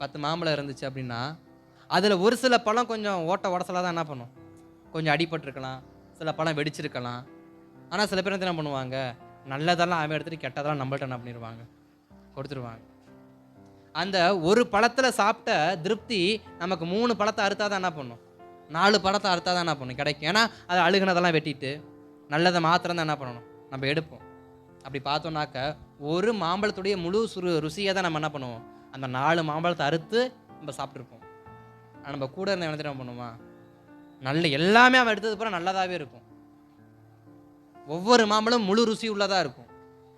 Speaker 1: 10 மாம்பழம் இருந்துச்சு அப்படின்னா அதில் ஒரு சில பழம் கொஞ்சம் ஓட்ட உடசலாக தான் என்ன பண்ணும், கொஞ்சம் அடிபட்டிருக்கலாம், சில பழம் வெடிச்சிருக்கலாம். ஆனால் சில பேர் என்ன பண்ணுவாங்க, நல்லதெல்லாம் அவன் எடுத்துகிட்டு கெட்டதெல்லாம் நம்மள்ட்ட என்ன பண்ணிடுவாங்க? கொடுத்துருவாங்க. அந்த ஒரு பழத்தில் சாப்பிட்ட திருப்தி நமக்கு 3 பழத்தை அறுத்தா தான் என்ன பண்ணும்? 4 பழத்தை அறுத்தா தான் என்ன பண்ணும்? கிடைக்கும். ஏன்னா அதை அழுகுனதெல்லாம் வெட்டிட்டு நல்லதை மாத்திரம் தான் என்ன பண்ணணும்? நம்ம எடுப்போம். அப்படி பார்த்தோம்னாக்க ஒரு மாம்பழத்துடைய முழு ருசியை தான் நம்ம என்ன பண்ணுவோம்? அந்த 4 மாம்பழத்தை அறுத்து நம்ம சாப்பிட்ருப்போம். ஆனால் நம்ம கூட இருந்த என்ன பண்ணுவோமா? நல்ல எல்லாமே அவன் எடுத்தது பூரா நல்லதாகவே இருக்கும். ஒவ்வொரு மாம்பழம் முழு ருசி உள்ளதாக இருக்கும்,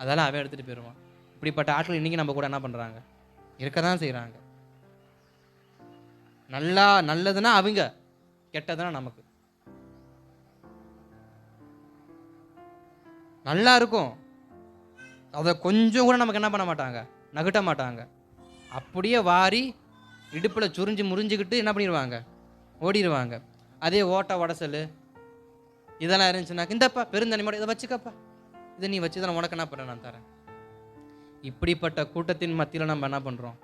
Speaker 1: அதெல்லாம் அவன் எடுத்துகிட்டு போயிடுவான். இப்படிப்பட்ட ஆட்கள் இன்றைக்கி நம்ம கூட என்ன பண்ணுறாங்க? இருக்க தான் செய்கிறாங்க. நல்லதுன்னா அவங்க, கெட்டதுன்னா நமக்கு. நல்லா இருக்கும், அதை கொஞ்சம் கூட நமக்கு என்ன பண்ண மாட்டாங்க? நகட்ட மாட்டாங்க. அப்படியே வாரி இடுப்பில் சுரிஞ்சு முறிஞ்சுக்கிட்டு என்ன பண்ணிடுவாங்க? ஓடிடுவாங்க. அதே ஓட்ட உடசல் இதெல்லாம் இருந்துச்சுனாக்க, இந்தப்பா பெருந்தனிமோட இதை வச்சுக்கப்பா, இதை நீ வச்சு தான் உனக்கு என்ன பண்ணுறேன், நான் தரேன். இப்படிப்பட்ட கூட்டத்தின் மத்தியில் நம்ம என்ன பண்ணுறோம்?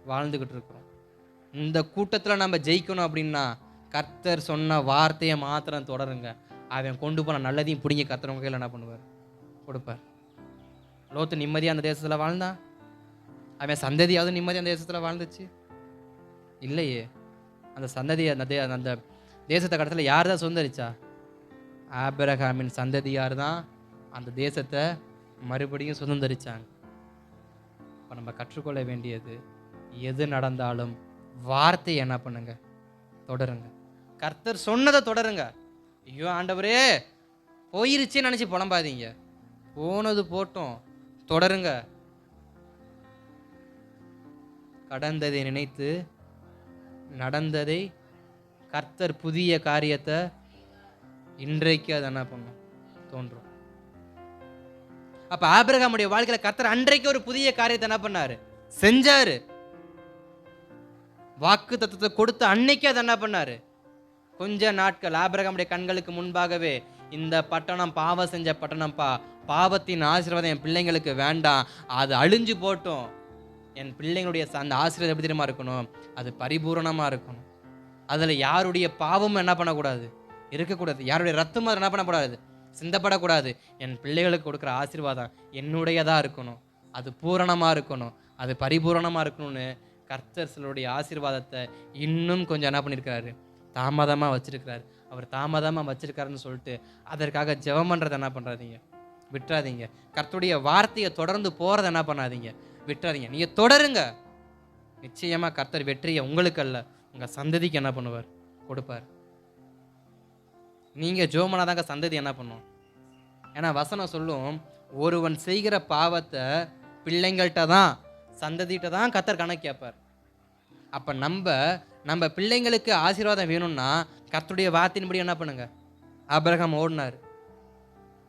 Speaker 1: வாழ்ந்துக்கிட்டு இருக்கிறோம். இந்த கூட்டத்தில் நம்ம ஜெயிக்கணும் அப்படின்னா கர்த்தர் சொன்ன வார்த்தையை மாத்திரம் தொடருங்க. அவன் கொண்டு போன நல்லதையும் பிடிங்க கர்த்தர் கையில் என்ன பண்ணுவார்? கொடுப்பார். லோத்து நிம்மதியாக அந்த தேசத்தில் வாழ்ந்தான், அவன் சந்ததியாவது நிம்மதியாக அந்த தேசத்தில் வாழ்ந்துச்சு? இல்லையே. அந்த சந்ததி அந்த தேசத்தை கடத்தில் யார் தான் சுதந்திரிச்சா? ஆபிரகாமின் சந்ததியார் தான் அந்த தேசத்தை மறுபடியும் சுதந்திரிச்சாங்க. இப்போ நம்ம கற்றுக்கொள்ள வேண்டியது, எது நடந்தாலும் வார்த்தையை என்ன பண்ணுங்க? தொடருங்க. கர்த்தர் சொன்னதை தொடருங்க. ஐயோ ஆண்டவரே போயிருச்சே நினச்சி புலம்பாதீங்க, போனது போட்டோம், தொடருங்க. கடந்ததை நினைத்து நடந்ததை கர்த்தர் புதிய காரியத்தை இன்றைக்கு அதை என்ன பண்ணும்? தோன்றும். அப்ப ஆபிரகாமுடைய வாழ்க்கையில கர்த்தர் அன்றைக்கு ஒரு புதிய காரியத்தை என்ன பண்ணாரு? செஞ்சாரு. வாக்கு தத்துவத்தை கொடுத்து அன்னைக்கு அதை என்ன பண்ணாரு? கொஞ்ச நாட்கள் ஆபிரகாமுடைய கண்களுக்கு முன்பாகவே, இந்த பட்டணம் பாவம் செஞ்ச பட்டணம்ப்பா, பாவத்தின் ஆசீர்வாதம் என் பிள்ளைங்களுக்கு வேண்டாம், அது அழிஞ்சு போட்டும், என் பிள்ளைங்களுடைய அந்த ஆசீர்வாதம் எப்படி தெரியுமா இருக்கணும்? அது பரிபூரணமா இருக்கணும். அதுல யாருடைய பாவமும் என்ன பண்ணக்கூடாது? இருக்கக்கூடாது. யாருடைய ரத்தமும் என்ன பண்ணக்கூடாது? சிந்தப்படக்கூடாது. என் பிள்ளைகளுக்கு கொடுக்குற ஆசீர்வாதம் என்னுடையதாக இருக்கணும், அது பூரணமாக இருக்கணும், அது பரிபூரணமாக இருக்கணும்னு கர்த்தர் சிலருடைய ஆசீர்வாதத்தை இன்னும் கொஞ்சம் என்ன பண்ணியிருக்கிறாரு? தாமதமாக வச்சிருக்கிறாரு. அவர் தாமதமாக வச்சிருக்காருன்னு சொல்லிட்டு அதற்காக ஜெபம் பண்ணுறதை என்ன பண்ணுறாதீங்க, விட்டுறாதீங்க. கர்த்தருடைய வார்த்தையை தொடர்ந்து போகிறத என்ன பண்ணாதீங்க, விட்டுறாதீங்க. நீங்கள் தொடருங்க. நிச்சயமாக கர்த்தர் வெற்றியை உங்களுக்கு அல்ல, உங்கள் சந்ததிக்கு என்ன பண்ணுவார், கொடுப்பார். நீங்கள் ஜோமனாதாங்க சந்ததி என்ன பண்ணும். ஏன்னா வசனம் சொல்லும், ஒருவன் செய்கிற பாவத்தை பிள்ளைங்கள்கிட்ட தான், சந்ததிகிட்ட தான் கர்த்தர் கணக்கு கேட்பார். அப்போ நம்ம பிள்ளைங்களுக்கு ஆசீர்வாதம் வேணும்னா கர்த்தருடைய வார்த்தையின்படி என்ன பண்ணுங்க. ஆபிரகாம் ஓடினார்,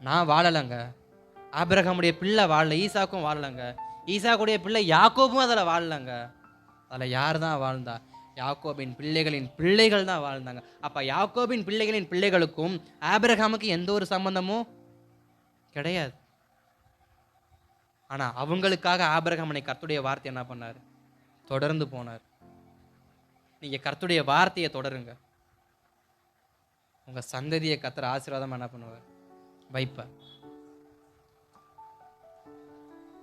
Speaker 1: நான் வாழலைங்க. ஆபிரகாமுடைய பிள்ளை வாழல, ஈசாக்கும் வாழலைங்க. ஈசாக்குடைய பிள்ளை யாக்கோபும் அதில் வாழலைங்க. அதில் யார் தான் வாழ்ந்தா, யாக்கோபின் பிள்ளைகளின் பிள்ளைகள் தான் வாழ்ந்தாங்க. அப்போ யாக்கோபின் பிள்ளைகளின் பிள்ளைகளுக்கும் ஆபிரகாமுக்கு எந்த ஒரு சம்பந்தமும் கிடையாது. ஆனால் அவங்களுக்காக ஆபிரகாமனை கர்த்தருடைய வார்த்தை என்ன பண்ணார், தொடர்ந்து போனார். நீங்கள் கர்த்தருடைய வார்த்தையை தொடருங்க, உங்கள் சந்ததியை கர்த்தர் ஆசீர்வாதம் என்ன பண்ணுவார், வைப்பார்.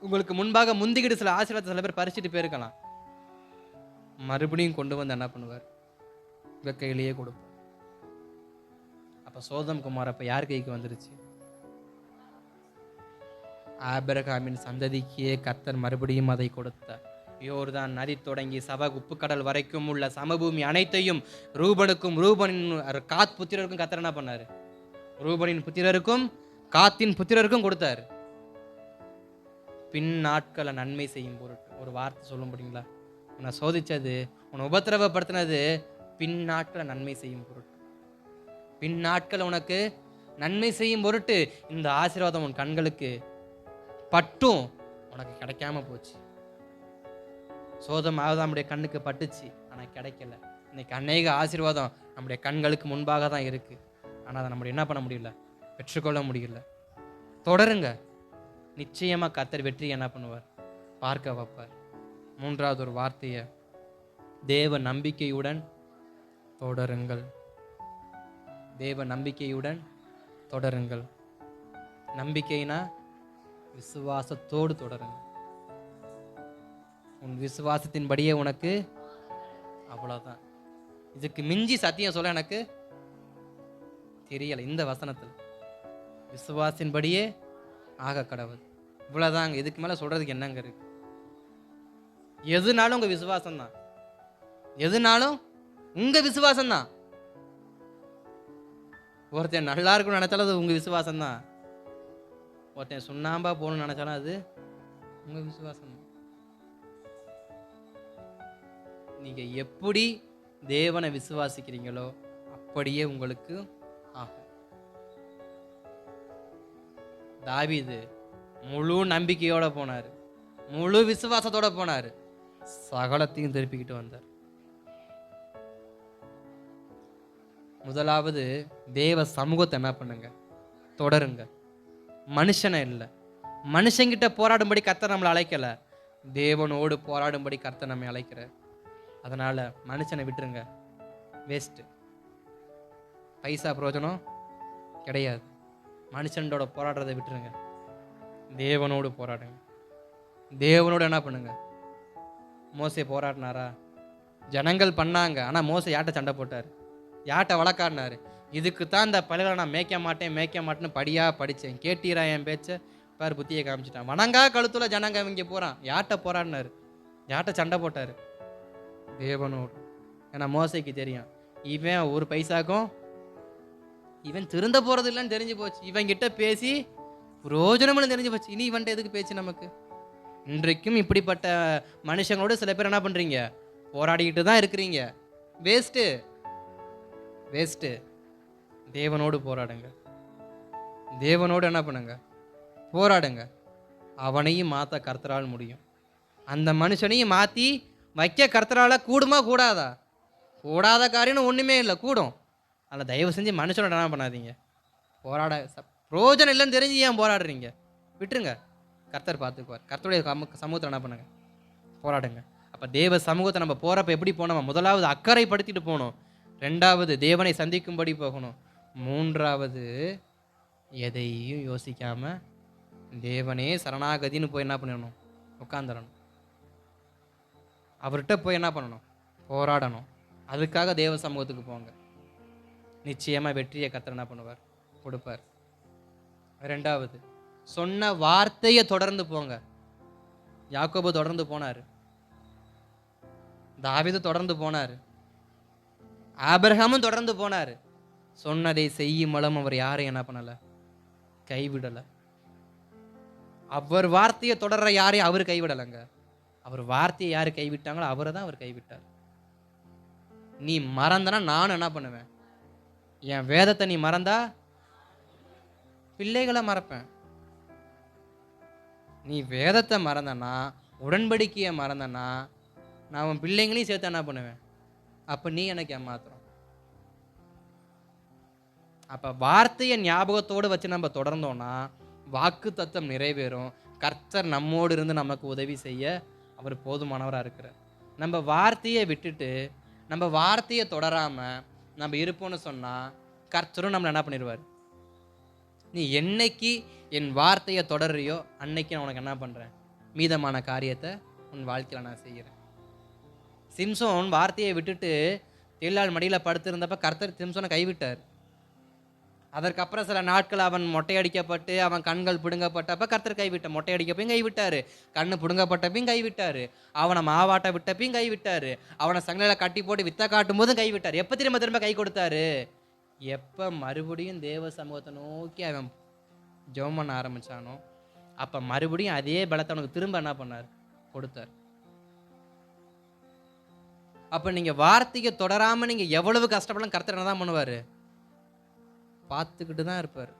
Speaker 1: உங்களுக்கு முன்பாக முந்திக்கிட்டு சில ஆசீர்வாதத்தை சில பேர் பறிச்சுட்டு போயிருக்கலாம், மறுபடியும் கொண்டு வந்து என்ன பண்ணுவார், உங்கள் கையிலேயே கொடுப்பார். அப்போ சோதம் குமார் அப்போ யார் கைக்கு வந்துருச்சு, ஆபிரகாமின் சந்ததிக்கே கர்த்தர் மறுபடியும் அதை கொடுத்தார். யோர்தான் நதி தொடங்கி சபக் உப்புக்கடல் வரைக்கும் உள்ள சமபூமி அனைத்தையும் ரூபனுக்கும் ரூபனின் காத் புத்திரருக்கும் கர்த்தர் என்ன பண்ணாரு, ரூபனின் புத்திரருக்கும் காத்தின் புத்திரருக்கும் கொடுத்தாரு. பின் நாட்களை நன்மை செய்யும் பொருட்டு ஒரு வார்த்தை சொல்ல முடியுங்களா, உன்னை சோதிச்சது, உன்னை உபத்திரவப்படுத்தினது பின் நாட்களை நன்மை செய்யும் பொருட்டு. பின் நாட்களை உனக்கு நன்மை செய்யும் பொருட்டு இந்த ஆசீர்வாதம் உன் கண்களுக்கு பட்டும் உனக்கு கிடைக்காம போச்சு. சோதம் நம்முடைய கண்ணுக்கு பட்டுச்சு, ஆனால் கிடைக்கல. இன்னைக்கு அநேக ஆசீர்வாதம் நம்முடைய கண்களுக்கு முன்பாக தான் இருக்கு, ஆனால் அதை நம்ம என்ன பண்ண முடியல, பெற்றுக்கொள்ள முடியல. தொடருங்க, நிச்சயமாக கர்த்தர் வெற்றி என்ன பண்ணுவார், பார்க்க வைப்பார். மூன்றாவது ஒரு வார்த்தையை, தேவ நம்பிக்கையுடன் தொடருங்கள். தேவ நம்பிக்கையுடன் தொடருங்கள். நம்பிக்கைனா விசுவாசத்தோடு தொடருங்க. உன் விசுவாசத்தின்படியே உனக்கு, அவ்வளோதான். இதுக்கு மிஞ்சி சத்தியம் சொல்ல எனக்கு தெரியலை. இந்த வசனத்தில் விசுவாசத்தின்படியே ஆக கடவுள், இவ்வளோதாங்க. இதுக்கு மேலே சொல்றதுக்கு என்னங்க இருக்கு. எதுனாலும் உங்க விசுவாசம் தான், எதுனாலும் உங்க விசுவாசம் தான். ஒருத்தன் நல்லா இருக்குன்னு நினைச்சாலும் அது உங்க விசுவாசம் தான். ஒருத்தன் சுண்ணாம்பா போகணும்னு நினைச்சாலும் அது உங்க விசுவாசம் தான். நீங்க எப்படி தேவனை விசுவாசிக்கிறீங்களோ அப்படியே உங்களுக்கு ஆகும். தாவீது முழு நம்பிக்கையோட போனாரு, முழு விசுவாசத்தோட போனாரு, சகலத்தையும் திருப்பிக்கிட்டு வந்தார். முதலாவது தேவ சமூகத்தை என்ன பண்ணுங்க, தொடருங்க. மனுஷனை இல்லை, மனுஷங்கிட்ட போராடும்படி கர்த்தர் நம்மளை அழைக்கல, தேவனோடு போராடும்படி கர்த்தர் நம்மை அழைக்கிறார். அதனால மனுஷனை விட்டுருங்க, வேஸ்ட், பைசா பிரயோஜனம் கிடையாது. மனுஷனோட போராடுறதை விட்டுருங்க, தேவனோடு போராடுங்க. தேவனோடு என்ன பண்ணுங்க. மோசே போராடினாரா, ஜனங்கள் பண்ணாங்க, ஆனால் மோசே யார்கிட்ட சண்டை போட்டார், யார்கிட்ட வழக்காடினாரு. இதுக்கு தான் இந்த பழகளை நான் மேய்க்க மாட்டேன்னு படியாக படித்தேன், கேட்டீரா என் பேச்சை, பார் புத்தியை காமிச்சிட்டான். வணங்கா கழுத்துல ஜனங்க இங்கே போகிறான், யார்கிட்ட போராடினாரு, யார்கிட்ட சண்டை போட்டார், தேவனோடு. ஏன்னா மோசைக்கு தெரியும், இவன் ஒரு பைசாக்கும் இவன் திருந்த போகிறது இல்லைன்னு தெரிஞ்சு போச்சு, இவன் கிட்ட பேசி பிரயோஜனம்னு தெரிஞ்சு போச்சு. இனி இவன்ட்டு எதுக்கு பேச்சு நமக்கு. இன்றைக்கும் இப்படிப்பட்ட மனுஷங்களோட சில பேர் என்ன பண்ணுறீங்க, போராடிக்கிட்டு தான் இருக்கிறீங்க. Waste waste. தேவனோடு போராடுங்க, தேவனோடு என்ன பண்ணுங்க, போராடுங்க. அவனையும் மாற்ற கர்த்தரால் முடியும், அந்த மனுஷனையும் மாற்றி வைக்க கர்த்தரால் கூடுமா கூடாதா, கூடாத காரியம் ஒன்றுமே இல்லை, கூடும். அதில் தயவு செஞ்சு மனுஷனோட என்ன பண்ணாதீங்க, போராட பிரயோஜனம் இல்லைன்னு தெரிஞ்சு ஏன் போராடுறீங்க, விட்டுருங்க, கர்த்தர் பார்த்துக்குவார். கர்த்தருடைய சமூகத்தில் என்ன பண்ணுங்க, போராடுங்க. அப்போ தேவ சமூகத்தை நம்ம போகிறப்ப எப்படி போனோம், முதலாவது அக்கறைப்படுத்திட்டு போகணும், ரெண்டாவது தேவனை சந்திக்கும்படி போகணும், மூன்றாவது எதையும் யோசிக்காமல் தேவனே சரணாகதின்னு போய் என்ன பண்ணணும், உட்காந்துடணும். அவர்கிட்ட போய் என்ன பண்ணணும், போராடணும். அதுக்காக தேவ சமூகத்துக்கு போங்க. நிச்சயமாக வெற்றியை கர்த்தர் என்ன பண்ணுவார்? கொடுப்பார். ரெண்டாவது, சொன்ன வார்த்தையை தொடர்ந்து போங்க. யாக்கோபு தொடர்ந்து போனார், தாவீது தொடர்ந்து போனார், ஆபிரகாமும் தொடர்ந்து போனார். சொன்னதை செய்யும் அளவும் அவர் யாரையும் என்ன பண்ணல? கைவிடலை. அவர் வார்த்தையை தொடர்ற யாரையும் அவர் கைவிடலைங்க. அவர் வார்த்தையை யார் கைவிட்டாங்களோ அவரை தான் அவர் கைவிட்டார். நீ மறந்தனா நான் என்ன பண்ணுவேன்? என் வேதத்தை நீ மறந்தா பிள்ளைகளை மறப்பேன். நீ வேதத்தை மறந்தனா, உடன்படிக்கையை மறந்தனா, நான் உன் பிள்ளைங்களையும் சேர்த்து என்ன பண்ணுவேன்? அப்போ நீ எனக்கு ஏமாத்துறோம். அப்போ வார்த்தையை ஞாபகத்தோடு வச்சு நம்ம தொடர்ந்தோம்னா வாக்கு தத்தம் நிறைவேறும். கர்த்தர் நம்மோடு இருந்து நமக்கு உதவி செய்ய அவர் போதுமானவராக இருக்கிறார். நம்ம வார்த்தையை விட்டுட்டு நம்ம வார்த்தையை தொடராமல் நம்ம இருப்போம்னு சொன்னால் கர்த்தரும் நம்மளை என்ன பண்ணிடுவார்? நீ என்னைக்கு என் வார்த்தையை தொடர்றியோ அன்னைக்கு நான் உனக்கு என்ன பண்ணுறேன்? மீதமான காரியத்தை உன் வாழ்க்கையில் நான் செய்கிறேன். சிம்சோன் வார்த்தையை விட்டுட்டு தேலாள் மடியில் படுத்திருந்தப்ப கர்த்தர் சிம்சோனை கைவிட்டார். அதற்கப்புறம் சில நாட்கள் அவன் மொட்டையடிக்கப்பட்டு அவன் கண்கள் பிடுங்கப்பட்டப்ப கர்த்தர் கைவிட்டார். மொட்டையடிக்கப்பையும் கைவிட்டார், கண்ணு பிடுங்கப்பட்டப்பையும் கைவிட்டார், அவனை மாவாட்ட விட்டப்பையும் கைவிட்டார், அவனை சங்கலில் கட்டி போட்டு வித்த காட்டும் போதும் கைவிட்டார். எப்போ திரும்ப கை கொடுத்தாரு? எப்போ மறுபடியும் தேவ சமூகத்தை நோக்கி அவன் ஜெபம் பண்ண ஆரம்பித்தானோ அப்போ மறுபடியும் அதே பலத்தை அவனுக்கு திரும்ப என்ன பண்ணார்? கொடுத்தார். அப்போ நீங்கள் வார்த்தையை தொடராமல் நீங்கள் எவ்வளவு கஷ்டப்படலாம் கர்த்தர் என்ன தான் பண்ணுவார்? பார்த்துக்கிட்டு தான் இருப்பார்.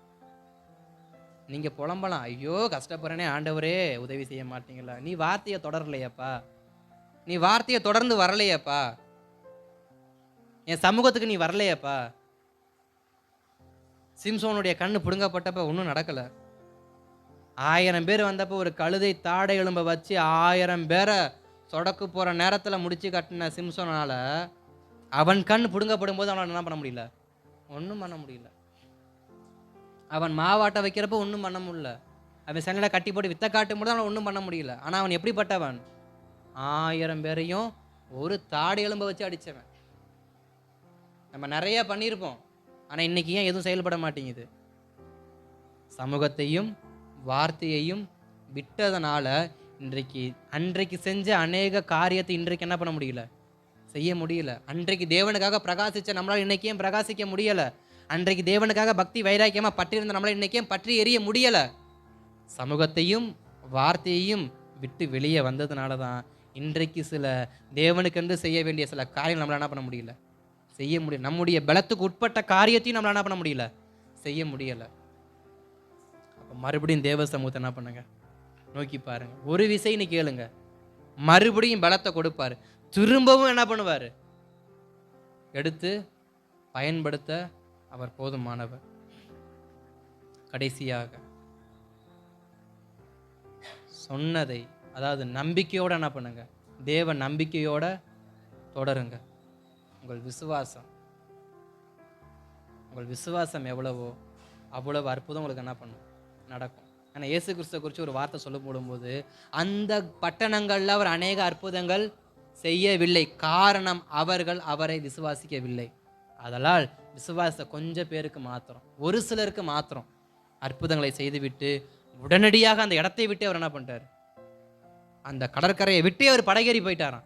Speaker 1: நீங்கள் புலம்பலாம், ஐயோ கஷ்டப்படுறேனே ஆண்டவரே உதவி செய்ய மாட்டீங்களா? நீ வார்த்தையை தொடரலையாப்பா, நீ வார்த்தையை தொடர்ந்து வரலையாப்பா, என் சமூகத்துக்கு நீ வரலையாப்பா. சிம்சோனுடைய கண்ணு பிடுங்கப்பட்டப்ப ஒன்றும் நடக்கலை. 1000 பேர் வந்தப்போ ஒரு கழுதை தாடை எலும்பை வச்சு 1000 பேரை சொடக்கு போகிற நேரத்தில் முடிச்சு கட்டின சிம்சோனால அவன் கண் பிடுங்கப்படும் போது அவனால் என்ன பண்ண முடியல? ஒன்றும் பண்ண முடியல. அவன் மாவாட்ட வைக்கிறப்ப ஒன்றும் பண்ண முடியல. அவன் சண்டையில் கட்டி போட்டு வித்த காட்டும் போது அவனை ஒன்றும் பண்ண முடியல. ஆனால் அவன் எப்படிப்பட்டவன்? 1000 பேரையும் ஒரு தாடை எலும்பை வச்சு அடித்தவன். நம்ம நிறைய பண்ணியிருப்போம், ஆனால் இன்னைக்கு ஏன் எதுவும் செயல்பட மாட்டேங்குது? சமூகத்தையும் வார்த்தையையும் விட்டதனால அன்றைக்கு செஞ்ச அநேக காரியத்தை இன்றைக்கு என்ன பண்ண முடியல? செய்ய முடியல. அன்றைக்கு தேவனுக்காக பிரகாசிச்ச நம்மளால் இன்னைக்கே பிரகாசிக்க முடியலை. அன்றைக்கு தேவனுக்காக பக்தி வைராக்கியமாக பற்றியிருந்த நம்மளால் இன்றைக்கே பற்றி எரிய முடியலை. சமூகத்தையும் வார்த்தையையும் விட்டு வெளியே வந்ததுனால தான் இன்றைக்கு சில தேவனுக்கென்று செய்ய வேண்டிய சில காரியங்கள் நம்மளால் என்ன பண்ண முடியல? செய்ய முடியல. நம்முடைய பலத்துக்கு உட்பட்ட காரியத்தையும் நம்மளால் என்ன பண்ண முடியல? செய்ய முடியலை. அப்போ மறுபடியும் தேவ சமூகத்தை என்ன பண்ணுங்க? நோக்கி பாருங்க. ஒரு விசை கேளுங்க, மறுபடியும் பலத்தை கொடுப்பாரு. திரும்பவும் என்ன பண்ணுவார்? எடுத்து பயன்படுத்த அவர் போதுமானவர். கடைசியாக சொன்னதை, அதாவது நம்பிக்கையோட என்ன பண்ணுங்க? தேவ நம்பிக்கையோட தொடருங்க. உங்கள் விசுவாசம் எவ்வளவோ அவ்வளவு அற்புதம் உங்களுக்கு என்ன பண்ணும்? நடக்கும். ஆனால் இயேசு கிறிஸ்துவை குறித்து ஒரு வார்த்தை சொல்ல போடும்போது அந்த பட்டணங்களில் அவர் அநேக அற்புதங்கள் செய்யவில்லை. காரணம் அவர்கள் அவரை விசுவாசிக்கவில்லை. அதனால் விசுவாச கொஞ்சம் பேருக்கு மாத்திரம், ஒரு சிலருக்கு மாத்திரம் அற்புதங்களை செய்துவிட்டு உடனடியாக அந்த இடத்தை விட்டு அவர் என்ன பண்ணிட்டார்? அந்த கடற்கரையை விட்டு அவர் படகேறி போயிட்டாராம்.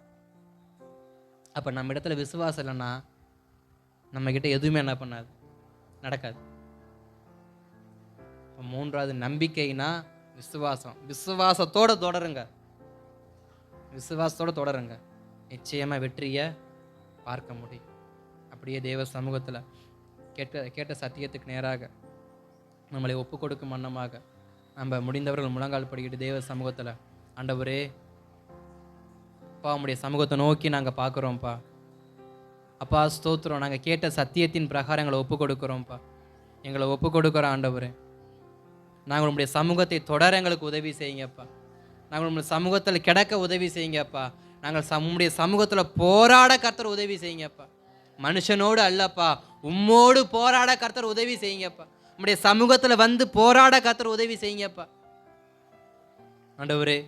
Speaker 1: அப்போ நம்ம இடத்துல விசுவாசம் இல்லைன்னா நம்மக்கிட்ட எதுவுமே என்ன பண்ணாது? நடக்காது. மூன்றாவது நம்பிக்கைனா விசுவாசம். விசுவாசத்தோடு தொடருங்க. நிச்சயமாக வெற்றியை பார்க்க முடியும். அப்படியே தேவ சமூகத்தில் கேட்ட சத்தியத்துக்கு நேராக நம்மளை ஒப்பு கொடுக்கும் வண்ணமாக நம்ம முடிந்தவர்கள் முழங்கால் படிக்கிட்டு தேவ சமூகத்தில், ஆண்டவரே அப்பா உம்முடைய சமூகத்தை நோக்கி நாங்கள் பார்க்குறோம்ப்பா. அப்பா ஸ்தோத்திரம், நாங்கள் கேட்ட சத்தியத்தின் பிரகாரம் எங்களை ஒப்பு கொடுக்குறோம்ப்பா. எங்களை ஒப்பு கொடுக்குறோம் ஆண்டவரே. நாங்கள் உங்களுடைய சமூகத்தை தொடர எங்களுக்கு உதவி செய்யுங்கப்பா. நாங்கள் உங்களுடைய சமூகத்தில் கிடக்க உதவி செய்யுங்கப்பா. நாங்கள் உம்முடைய சமூகத்தில் போராட கர்த்தர் உதவி செய்யுங்கப்பா. மனுஷனோடு அல்லப்பா, உம்மோடு போராட கர்த்தர் உதவி செய்யுங்கப்பா. உம்முடைய சமூகத்தில் வந்து போராட கர்த்தர் உதவி செய்யுங்கப்பா. ஆண்டவரே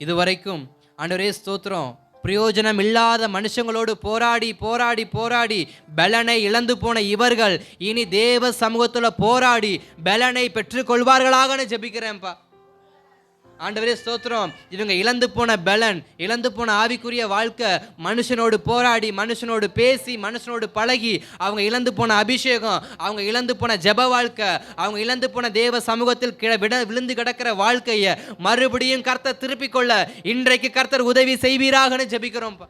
Speaker 1: இதுவரைக்கும் ஆண்டவரே ஸ்தோத்திரம், பிரயோஜனம் இல்லாத மனுஷங்களோடு போராடி போராடி போராடி பலனை இழந்து போன இவர்கள் இனி தேவ சமூகத்தில் போராடி பலனை பெற்றுக்கொள்வார்களாகன்னு ஜெபிக்கிறேன்ப்பா. ஆண்டவரே ஸ்தோத்திரம். இவங்க இழந்து போன பலன், இழந்து போன ஆவிக்குரிய வாழ்க்கை, மனுஷனோடு போராடி மனுஷனோடு பேசி மனுஷனோடு பழகி அவங்க இழந்து போன அபிஷேகம், அவங்க இழந்து போன ஜெப வாழ்க்கை, அவங்க இழந்து போன தேவ சமூகத்தில் விழுந்து கிடக்கிற வாழ்க்கையை மறுபடியும் கர்த்தர் திருப்பிக் கொள்ள இன்றைக்கு கர்த்தர் உதவி செய்வீராகன்னு ஜெபிக்கிறோம்ப்பா.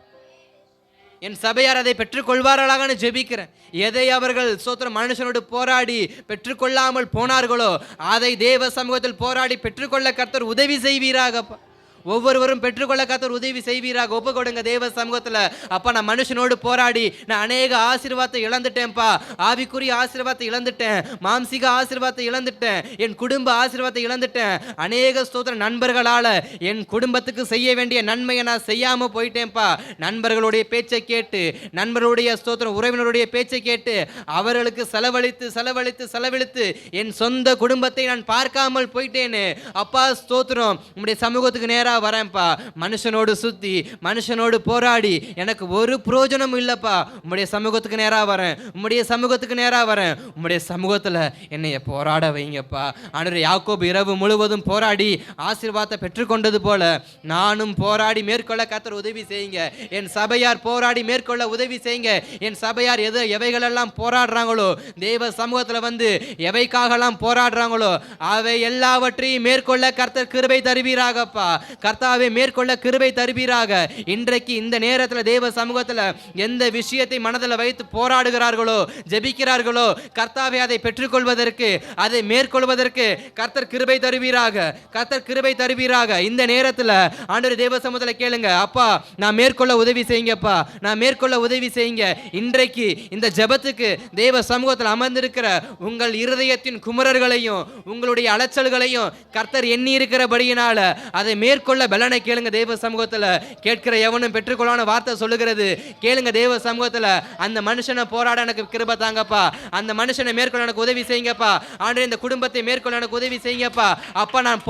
Speaker 1: என் சபையார் அதை பெற்றுக்கொள்வார்களாகன்னு ஜெபிக்கிறேன். எதை அவர்கள் ஸ்தோத்திரம் மனுஷனோடு போராடி பெற்றுக்கொள்ளாமல் போனார்களோ அதை தேவ சமூகத்தில் போராடி பெற்றுக்கொள்ள கர்த்தர் உதவி செய்வீராகப்பா. ஒவ்வொருவரும் பெற்றுக்கொள்ள கர்த்தர் உதவி செய்வீராக. ஒப்பு கொடுங்க தேவ சமூகத்தில். அப்பா, நான் மனுஷனோடு போராடி நான் அநேக ஆசீர்வாதத்தை இழந்துட்டேன்ப்பா. ஆவிக்குரிய ஆசீர்வாதத்தை இழந்துட்டேன், மாம்சீக ஆசீர்வாதத்தை இழந்துட்டேன், என் குடும்ப ஆசீர்வாதத்தை இழந்துட்டேன். அநேக ஸ்தோத்திர நண்பர்களால் என் குடும்பத்துக்கு செய்ய வேண்டிய நன்மையை நான் செய்யாமல் போயிட்டேன்ப்பா. நண்பர்களுடைய பேச்சை கேட்டு, நண்பர்களுடைய ஸ்தோத்திரம் உறவினருடைய பேச்சை கேட்டு அவர்களுக்கு செலவழித்து செலவழித்து செலவழித்து என் சொந்த குடும்பத்தை நான் பார்க்காமல் போயிட்டேன்னு அப்பா ஸ்தோத்திரம். உம்முடைய சமூகத்துக்கு நேராக வரேன்ப்பா. மனுஷனோடு சுத்தி மனுஷனோடு போராடி எனக்கு ஒரு பிரயோஜனமும் இல்லைப்பா. உம்முடைய சமூகத்துக்கு நேராக வரேன், உம்முடைய சமூகத்துக்கு நேராக வரேன். உம்முடைய சமூகத்தில் என்னைய போராட வைங்கப்பா. ஆண்டவரே, யாக்கோபு இரவு முழுவதும் போராடி ஆசீர்வாதத்தை பெற்றுக்கொண்டது போல நானும் போராடி மேற்கொள்ள கர்த்தர் உதவி செய்யுங்க. என் சபையார் போராடி மேற்கொள்ள உதவி செய்யுங்க. என் சபையார் எவைகளெல்லாம் போராடுறாங்களோ, தேவ சமூகத்தில் வந்து எவைக்காகலாம் போராடுறாங்களோ அவை எல்லாவற்றையும் மேற்கொள்ள கர்த்தர் கிருபை தருவீராகப்பா. கர்த்தாவே, மேற்கொள்ள கிருபை தருவீராக. இன்றைக்கு இந்த நேரத்தில் தேவ சமூகத்தில் எந்த விஷயத்தை மனதில் வைத்து போராடுகிறார்களோ ஜெபிக்கிறார்களோ கர்த்தாவே, அதை பெற்றுக்கொள்வதற்கு அதை மேற்கொள்வதற்கு கர்த்தர் கிருபை தருவீராக. கர்த்தர் கிருபை தருவீராக. இந்த நேரத்தில் ஆண்டவரே தேவ சமூகத்தில் கேளுங்க, அப்பா நான் மேற்கொள்ள உதவி செய்யுங்கப்பா, நான் மேற்கொள்ள உதவி செய்யுங்க. இன்றைக்கு இந்த ஜெபத்துக்கு தேவ சமூகத்தில் அமர்ந்திருக்கிற உங்கள் இருதயத்தின் குமரர்களையும் உங்களுடைய அலைச்சல்களையும் கர்த்தர் எண்ணி இருக்கிறபடியினால அதை மேற்கொள்ள பலனை கேளுங்க. தேவ சமூகத்தில் கேட்கிற எவனும் பெற்றுக்கொள்ளான வார்த்தை சொல்லுகிறது. கேளுங்க தேவ சமூகத்தில். அந்த மனுஷனை போராட எனக்கு கிருபை தாங்கப்பா. அந்த மனுஷனை மேற்கொள்ள எனக்கு உதவி செய்யுங்கப்பா. ஆண்டவரே, இந்த குடும்பத்தை மேற்கொள்ள எனக்கு உதவி செய்யுங்கப்பா. அப்பா, நான்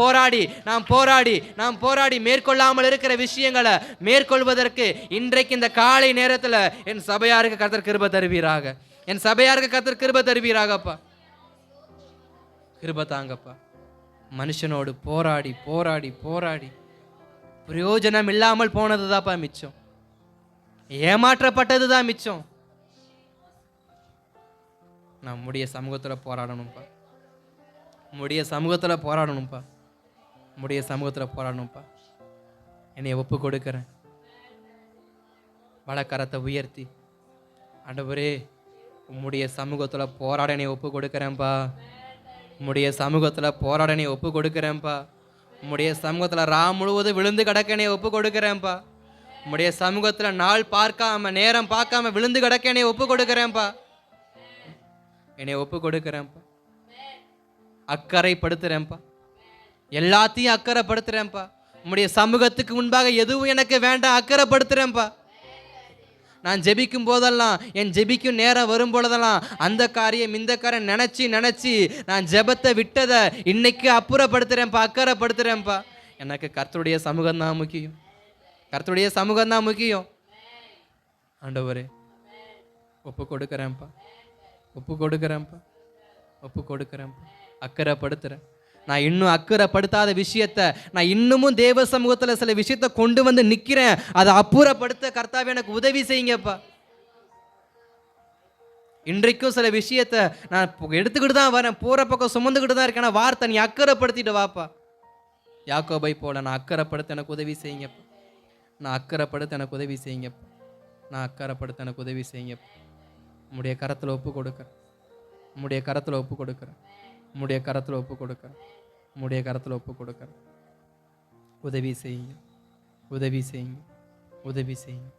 Speaker 1: போராடி மேற்கொள்ளாமல் இருக்கிற விஷயங்களை மேற்கொள்வதற்கு இன்றைக்கு இந்த காலை நேரத்தில் என் சபையாருக்கு கர்த்தர் கிருபை தருவீராக. என் சபையாருக்கு கர்த்தர் கிருபை தருவீராகப்பா. கிருபை தாங்கப்பா. மனுஷனோடு போராடி போராடி போராடி பிரயோஜனம் இல்லாமல் போனது தான்ப்பா மிச்சம், ஏமாற்றப்பட்டது தான் மிச்சம். நம்முடைய சமூகத்தில் போராடணும்ப்பா. நம்முடைய சமூகத்தில் போராடணும்ப்பா. நம்முடைய சமூகத்தில் போராடணும்ப்பா. என்னை ஒப்பு கொடுக்கிறேன். வலக்கரத்தை உயர்த்தி, ஆண்டவரே உம்முடைய சமூகத்தில் போராட என்னை ஒப்பு கொடுக்கிறேன்ப்பா. உம்முடைய சமூகத்தில் போராட என்னை ஒப்பு கொடுக்கிறேன்ப்பா. உம்முடைய சமூகத்தில் முழுவதும் விழுந்து கிடக்கனே ஒப்பு கொடுக்கிறேன்ப்பா. உம்முடைய சமூகத்தில் நாள் பார்க்காம நேரம் பார்க்காம விழுந்து கிடக்கனே ஒப்பு கொடுக்கிறேன்ப்பா. என்னை ஒப்பு கொடுக்கிறேன்ப்பா. அக்கறைப்படுத்துறேன்ப்பா. எல்லாத்தையும் அக்கறைப்படுத்துறேன்ப்பா. உம்முடைய சமூகத்துக்கு முன்பாக எதுவும் எனக்கு வேண்டாம், அக்கறைப்படுத்துறேன்ப்பா. நான் ஜெபிக்கும் போதெல்லாம், என் ஜெபிக்கும் நேரம் வரும் பொழுதெல்லாம் அந்த காரியம் இந்த காரியம் நினச்சி நான் ஜெபத்தை விட்டதை இன்னைக்கு அப்புறப்படுத்துகிறேன்ப்பா, அக்கறைப்படுத்துகிறேன்ப்பா. எனக்கு கர்த்தருடைய சமூகம் தான் முக்கியம், கர்த்தருடைய சமூகம் தான் முக்கியம். ஆண்டவரே ஒப்பு கொடுக்குறேன்ப்பா, ஒப்பு கொடுக்குறேன்ப்பா, ஒப்பு கொடுக்குறேன்ப்பா. அக்கறைப்படுத்துகிறேன். நான் இன்னும் அக்கறைப்படுத்தாத விஷயத்தை நான் இன்னமும் தேவ சமூகத்தில் சில விஷயத்தை கொண்டு வந்து நிற்கிறேன். அதை அப்புறப்படுத்த கர்த்தாவே எனக்கு உதவி செய்யுங்கப்பா. இன்றைக்கும் சில விஷயத்தை நான் எடுத்துக்கிட்டு தான் வரேன், போகிற பக்கம் சுமந்துக்கிட்டு தான் இருக்கேன். வார்த்தை நீ அக்கறைப்படுத்திட்டு வாப்பா. யாக்கோபை போல நான் அக்கறைப்படுத்த எனக்கு உதவி செய்யுங்கப்பா. நான் அக்கறைப்படுத்த எனக்கு உதவி செய்யுங்கப்பா. நான் அக்கறைப்படுத்த எனக்கு உதவி செய்யுங்கப்பா. உம்முடைய கரத்தில் ஒப்பு கொடுக்குறேன். உம்முடைய கரத்தில் ஒப்பு கொடுக்குறேன். உம்முடைய கரத்தில் ஒப்பு கொடுக்குறேன். உம்முடைய கரத்தில் ஒப்பு கொடுக்குறேன். உதவி செய்யுங்க, உதவி செய்யுங்க, உதவி செய்யுங்க.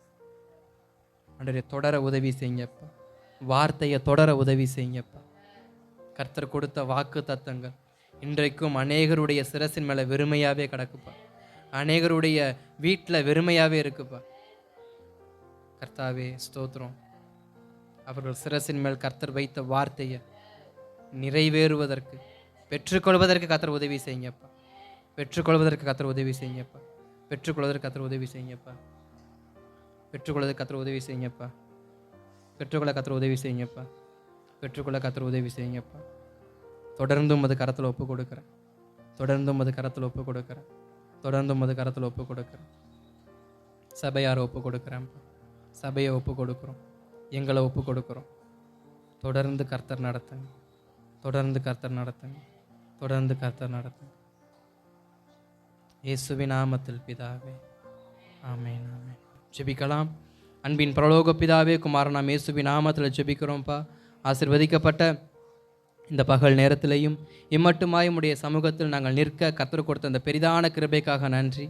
Speaker 1: ஆண்டவரே தொடர உதவி செய்யுங்கப்பா. வார்த்தையை தொடர உதவி செய்யுங்கப்பா. கர்த்தர் கொடுத்த வாக்கு தத்தங்கள் இன்றைக்கும் அநேகருடைய சிரசின் மேலே வெறுமையாகவே கிடக்குப்பா. அநேகருடைய வீட்டில் வெறுமையாகவே இருக்குப்பா. கர்த்தாவே ஸ்தோத்திரம். அவர்கள் சிரசின் மேல் கர்த்தர் வைத்த வார்த்தையை நிறைவேறுவதற்கு, பெற்றுக்கொள்வதற்கு கர்த்தர் உதவி செய்யுங்கப்பா. பெற்றுக்கொள்வதற்கு கர்த்தர் உதவி செய்யுங்கப்பா. பெற்றுக்கொள்வதற்கு கர்த்தர் உதவி செய்யுங்கப்பா. பெற்றுக்கொள்ள கர்த்தர் உதவி செய்யுங்கப்பா. பெற்றுக்கொள்ள கர்த்தர் உதவி செய்யுங்கப்பா. பெற்றுக்கொள்ள கர்த்தர் உதவி செய்யுங்கப்பா. தொடர்ந்து உமது கரத்தில் ஒப்பு கொடுக்குறேன். தொடர்ந்து உமது கரத்தில் ஒப்பு கொடுக்குறேன். தொடர்ந்து உமது கரத்தில் ஒப்பு கொடுக்குறேன். சபையாரை ஒப்பு கொடுக்குறேன்ப்பா. சபையை ஒப்பு கொடுக்குறோம். எங்களை ஒப்பு கொடுக்குறோம். தொடர்ந்து கர்த்தர் நடத்துங்க. தொடர்ந்து கர்த்தர் நடத்துங்க. தொடர்ந்து கர்த்தர் நடத்துங்க. இயேசுவின் நாமத்தில் பிதாவே, ஆமென், ஆமென். ஜெபிக்கலாம். அன்பின் பரலோக பிதாவே, குமாரனாம் இயேசுவின் நாமத்தில் ஜெபிக்கிறோம்ப்பா. ஆசீர்வதிக்கப்பட்ட இந்த பகல் நேரத்திலையும் இம்மட்டுமாய் உம்முடைய சமூகத்தில் நாங்கள் நிற்க கர்த்தர் கொடுத்த அந்த பெரிதான கிருபைக்காக நன்றி.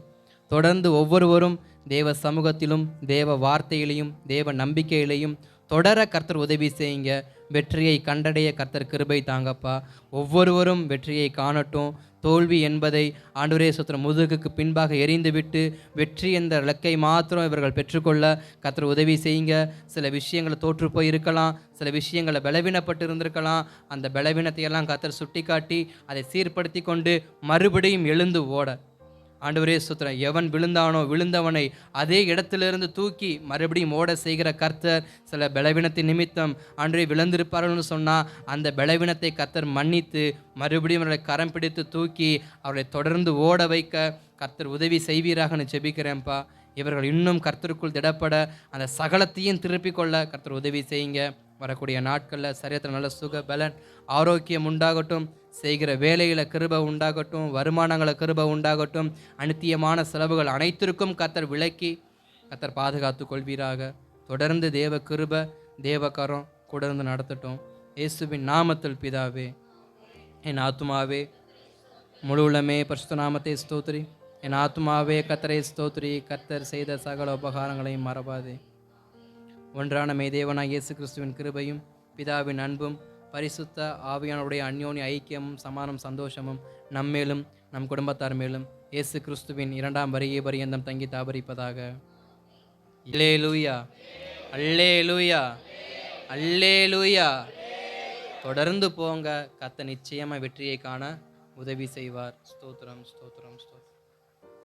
Speaker 1: தொடர்ந்து ஒவ்வொருவரும் தேவ சமூகத்திலும் தேவ வார்த்தையிலையும் தேவ நம்பிக்கையிலையும் தொடர கர்த்தர் உதவி செய்யுங்க. வெற்றியை கண்டடைய கர்த்தர் கிருபை தாங்கப்பா. ஒவ்வொருவரும் வெற்றியை காணட்டும். தோல்வி என்பதை ஆண்டவரே ஸ்தோத்திரம் முதுகுக்கு பின்பாக எறிந்துவிட்டு வெற்றி என்ற இலக்கை மாத்திரம் இவர்கள் பெற்றுக்கொள்ள கர்த்தர் உதவி செய்யுங்க. சில விஷயங்களை தோற்று போய் இருக்கலாம், சில விஷயங்களை பலவீனப்பட்டு இருந்திருக்கலாம். அந்த பலவீனத்தையெல்லாம் கர்த்தர் சுட்டி காட்டி அதை சீர்படுத்தி கொண்டு மறுபடியும் எழுந்து ஓட ஆண்டவரே ஸ்தோத்திரம், எவன் விழுந்தானோ விழுந்தவனை அதே இடத்திலிருந்து தூக்கி மறுபடியும் ஓட செய்கிற கர்த்தர் சில பலவீனத்தின் நிமித்தம் ஆண்டவரே விழுந்திருப்பார்கள்னு சொன்னால் அந்த பலவீனத்தை கர்த்தர் மன்னித்து மறுபடியும் அவர்களை கரம் பிடித்து தூக்கி அவர்களை தொடர்ந்து ஓட வைக்க கர்த்தர் உதவி செய்வீராகன்னு ஜெபிக்கிறேன்ப்பா. இவர்கள் இன்னும் கர்த்தருக்குள் திடப்பட அந்த சகலத்தையும் திருப்பிக் கொள்ள கர்த்தர் உதவி செய்யுங்க. வரக்கூடிய நாட்களில் சரீரத்தில் நல்ல சுக பலன் ஆரோக்கியம் உண்டாகட்டும். செய்கிற வேலையில் கிருபை உண்டாகட்டும். வருமானங்களை கிருபை உண்டாகட்டும். அநித்தியமான செலவுகள் அனைத்திற்கும் கர்த்தர் விலக்கி கர்த்தர் பாதுகாத்து கொள்வீராக. தொடர்ந்து தேவ கிருபை தேவ கரம் தொடர்ந்து நடத்தட்டும். இயேசுவின் நாமத்தில் பிதாவே. என் ஆத்துமாவே முழு உள்ளமே பரிசுத்த நாமத்தை ஸ்தோத்திரி. என் ஆத்துமாவே கர்த்தரை ஸ்தோத்திரி. கர்த்தர் செய்த சகல உபகாரங்களையும் மறவாதே. ஒன்றான மெய்தேவனாகிய இயேசு கிறிஸ்துவின் கிருபையும் பிதாவின் அன்பும் பரிசுத்த ஆவியானவருடைய அந்யோன்ய ஐக்கியமும் சமானம் சந்தோஷமும் நம்மேலும் நம் குடும்பத்தார் மேலும் இயேசு கிறிஸ்துவின் இரண்டாம் வருகை பரியந்தம் தங்கி தாபரிப்பதாக. அல்லேலூயா, அல்லேலூயா, அல்லேலூயா. தொடர்ந்து போங்க. கர்த்தர் நிச்சயமாக வெற்றியை காண உதவி செய்வார். ஸ்தோத்திரம், ஸ்தோத்திரம், ஸ்தோத்திரம்.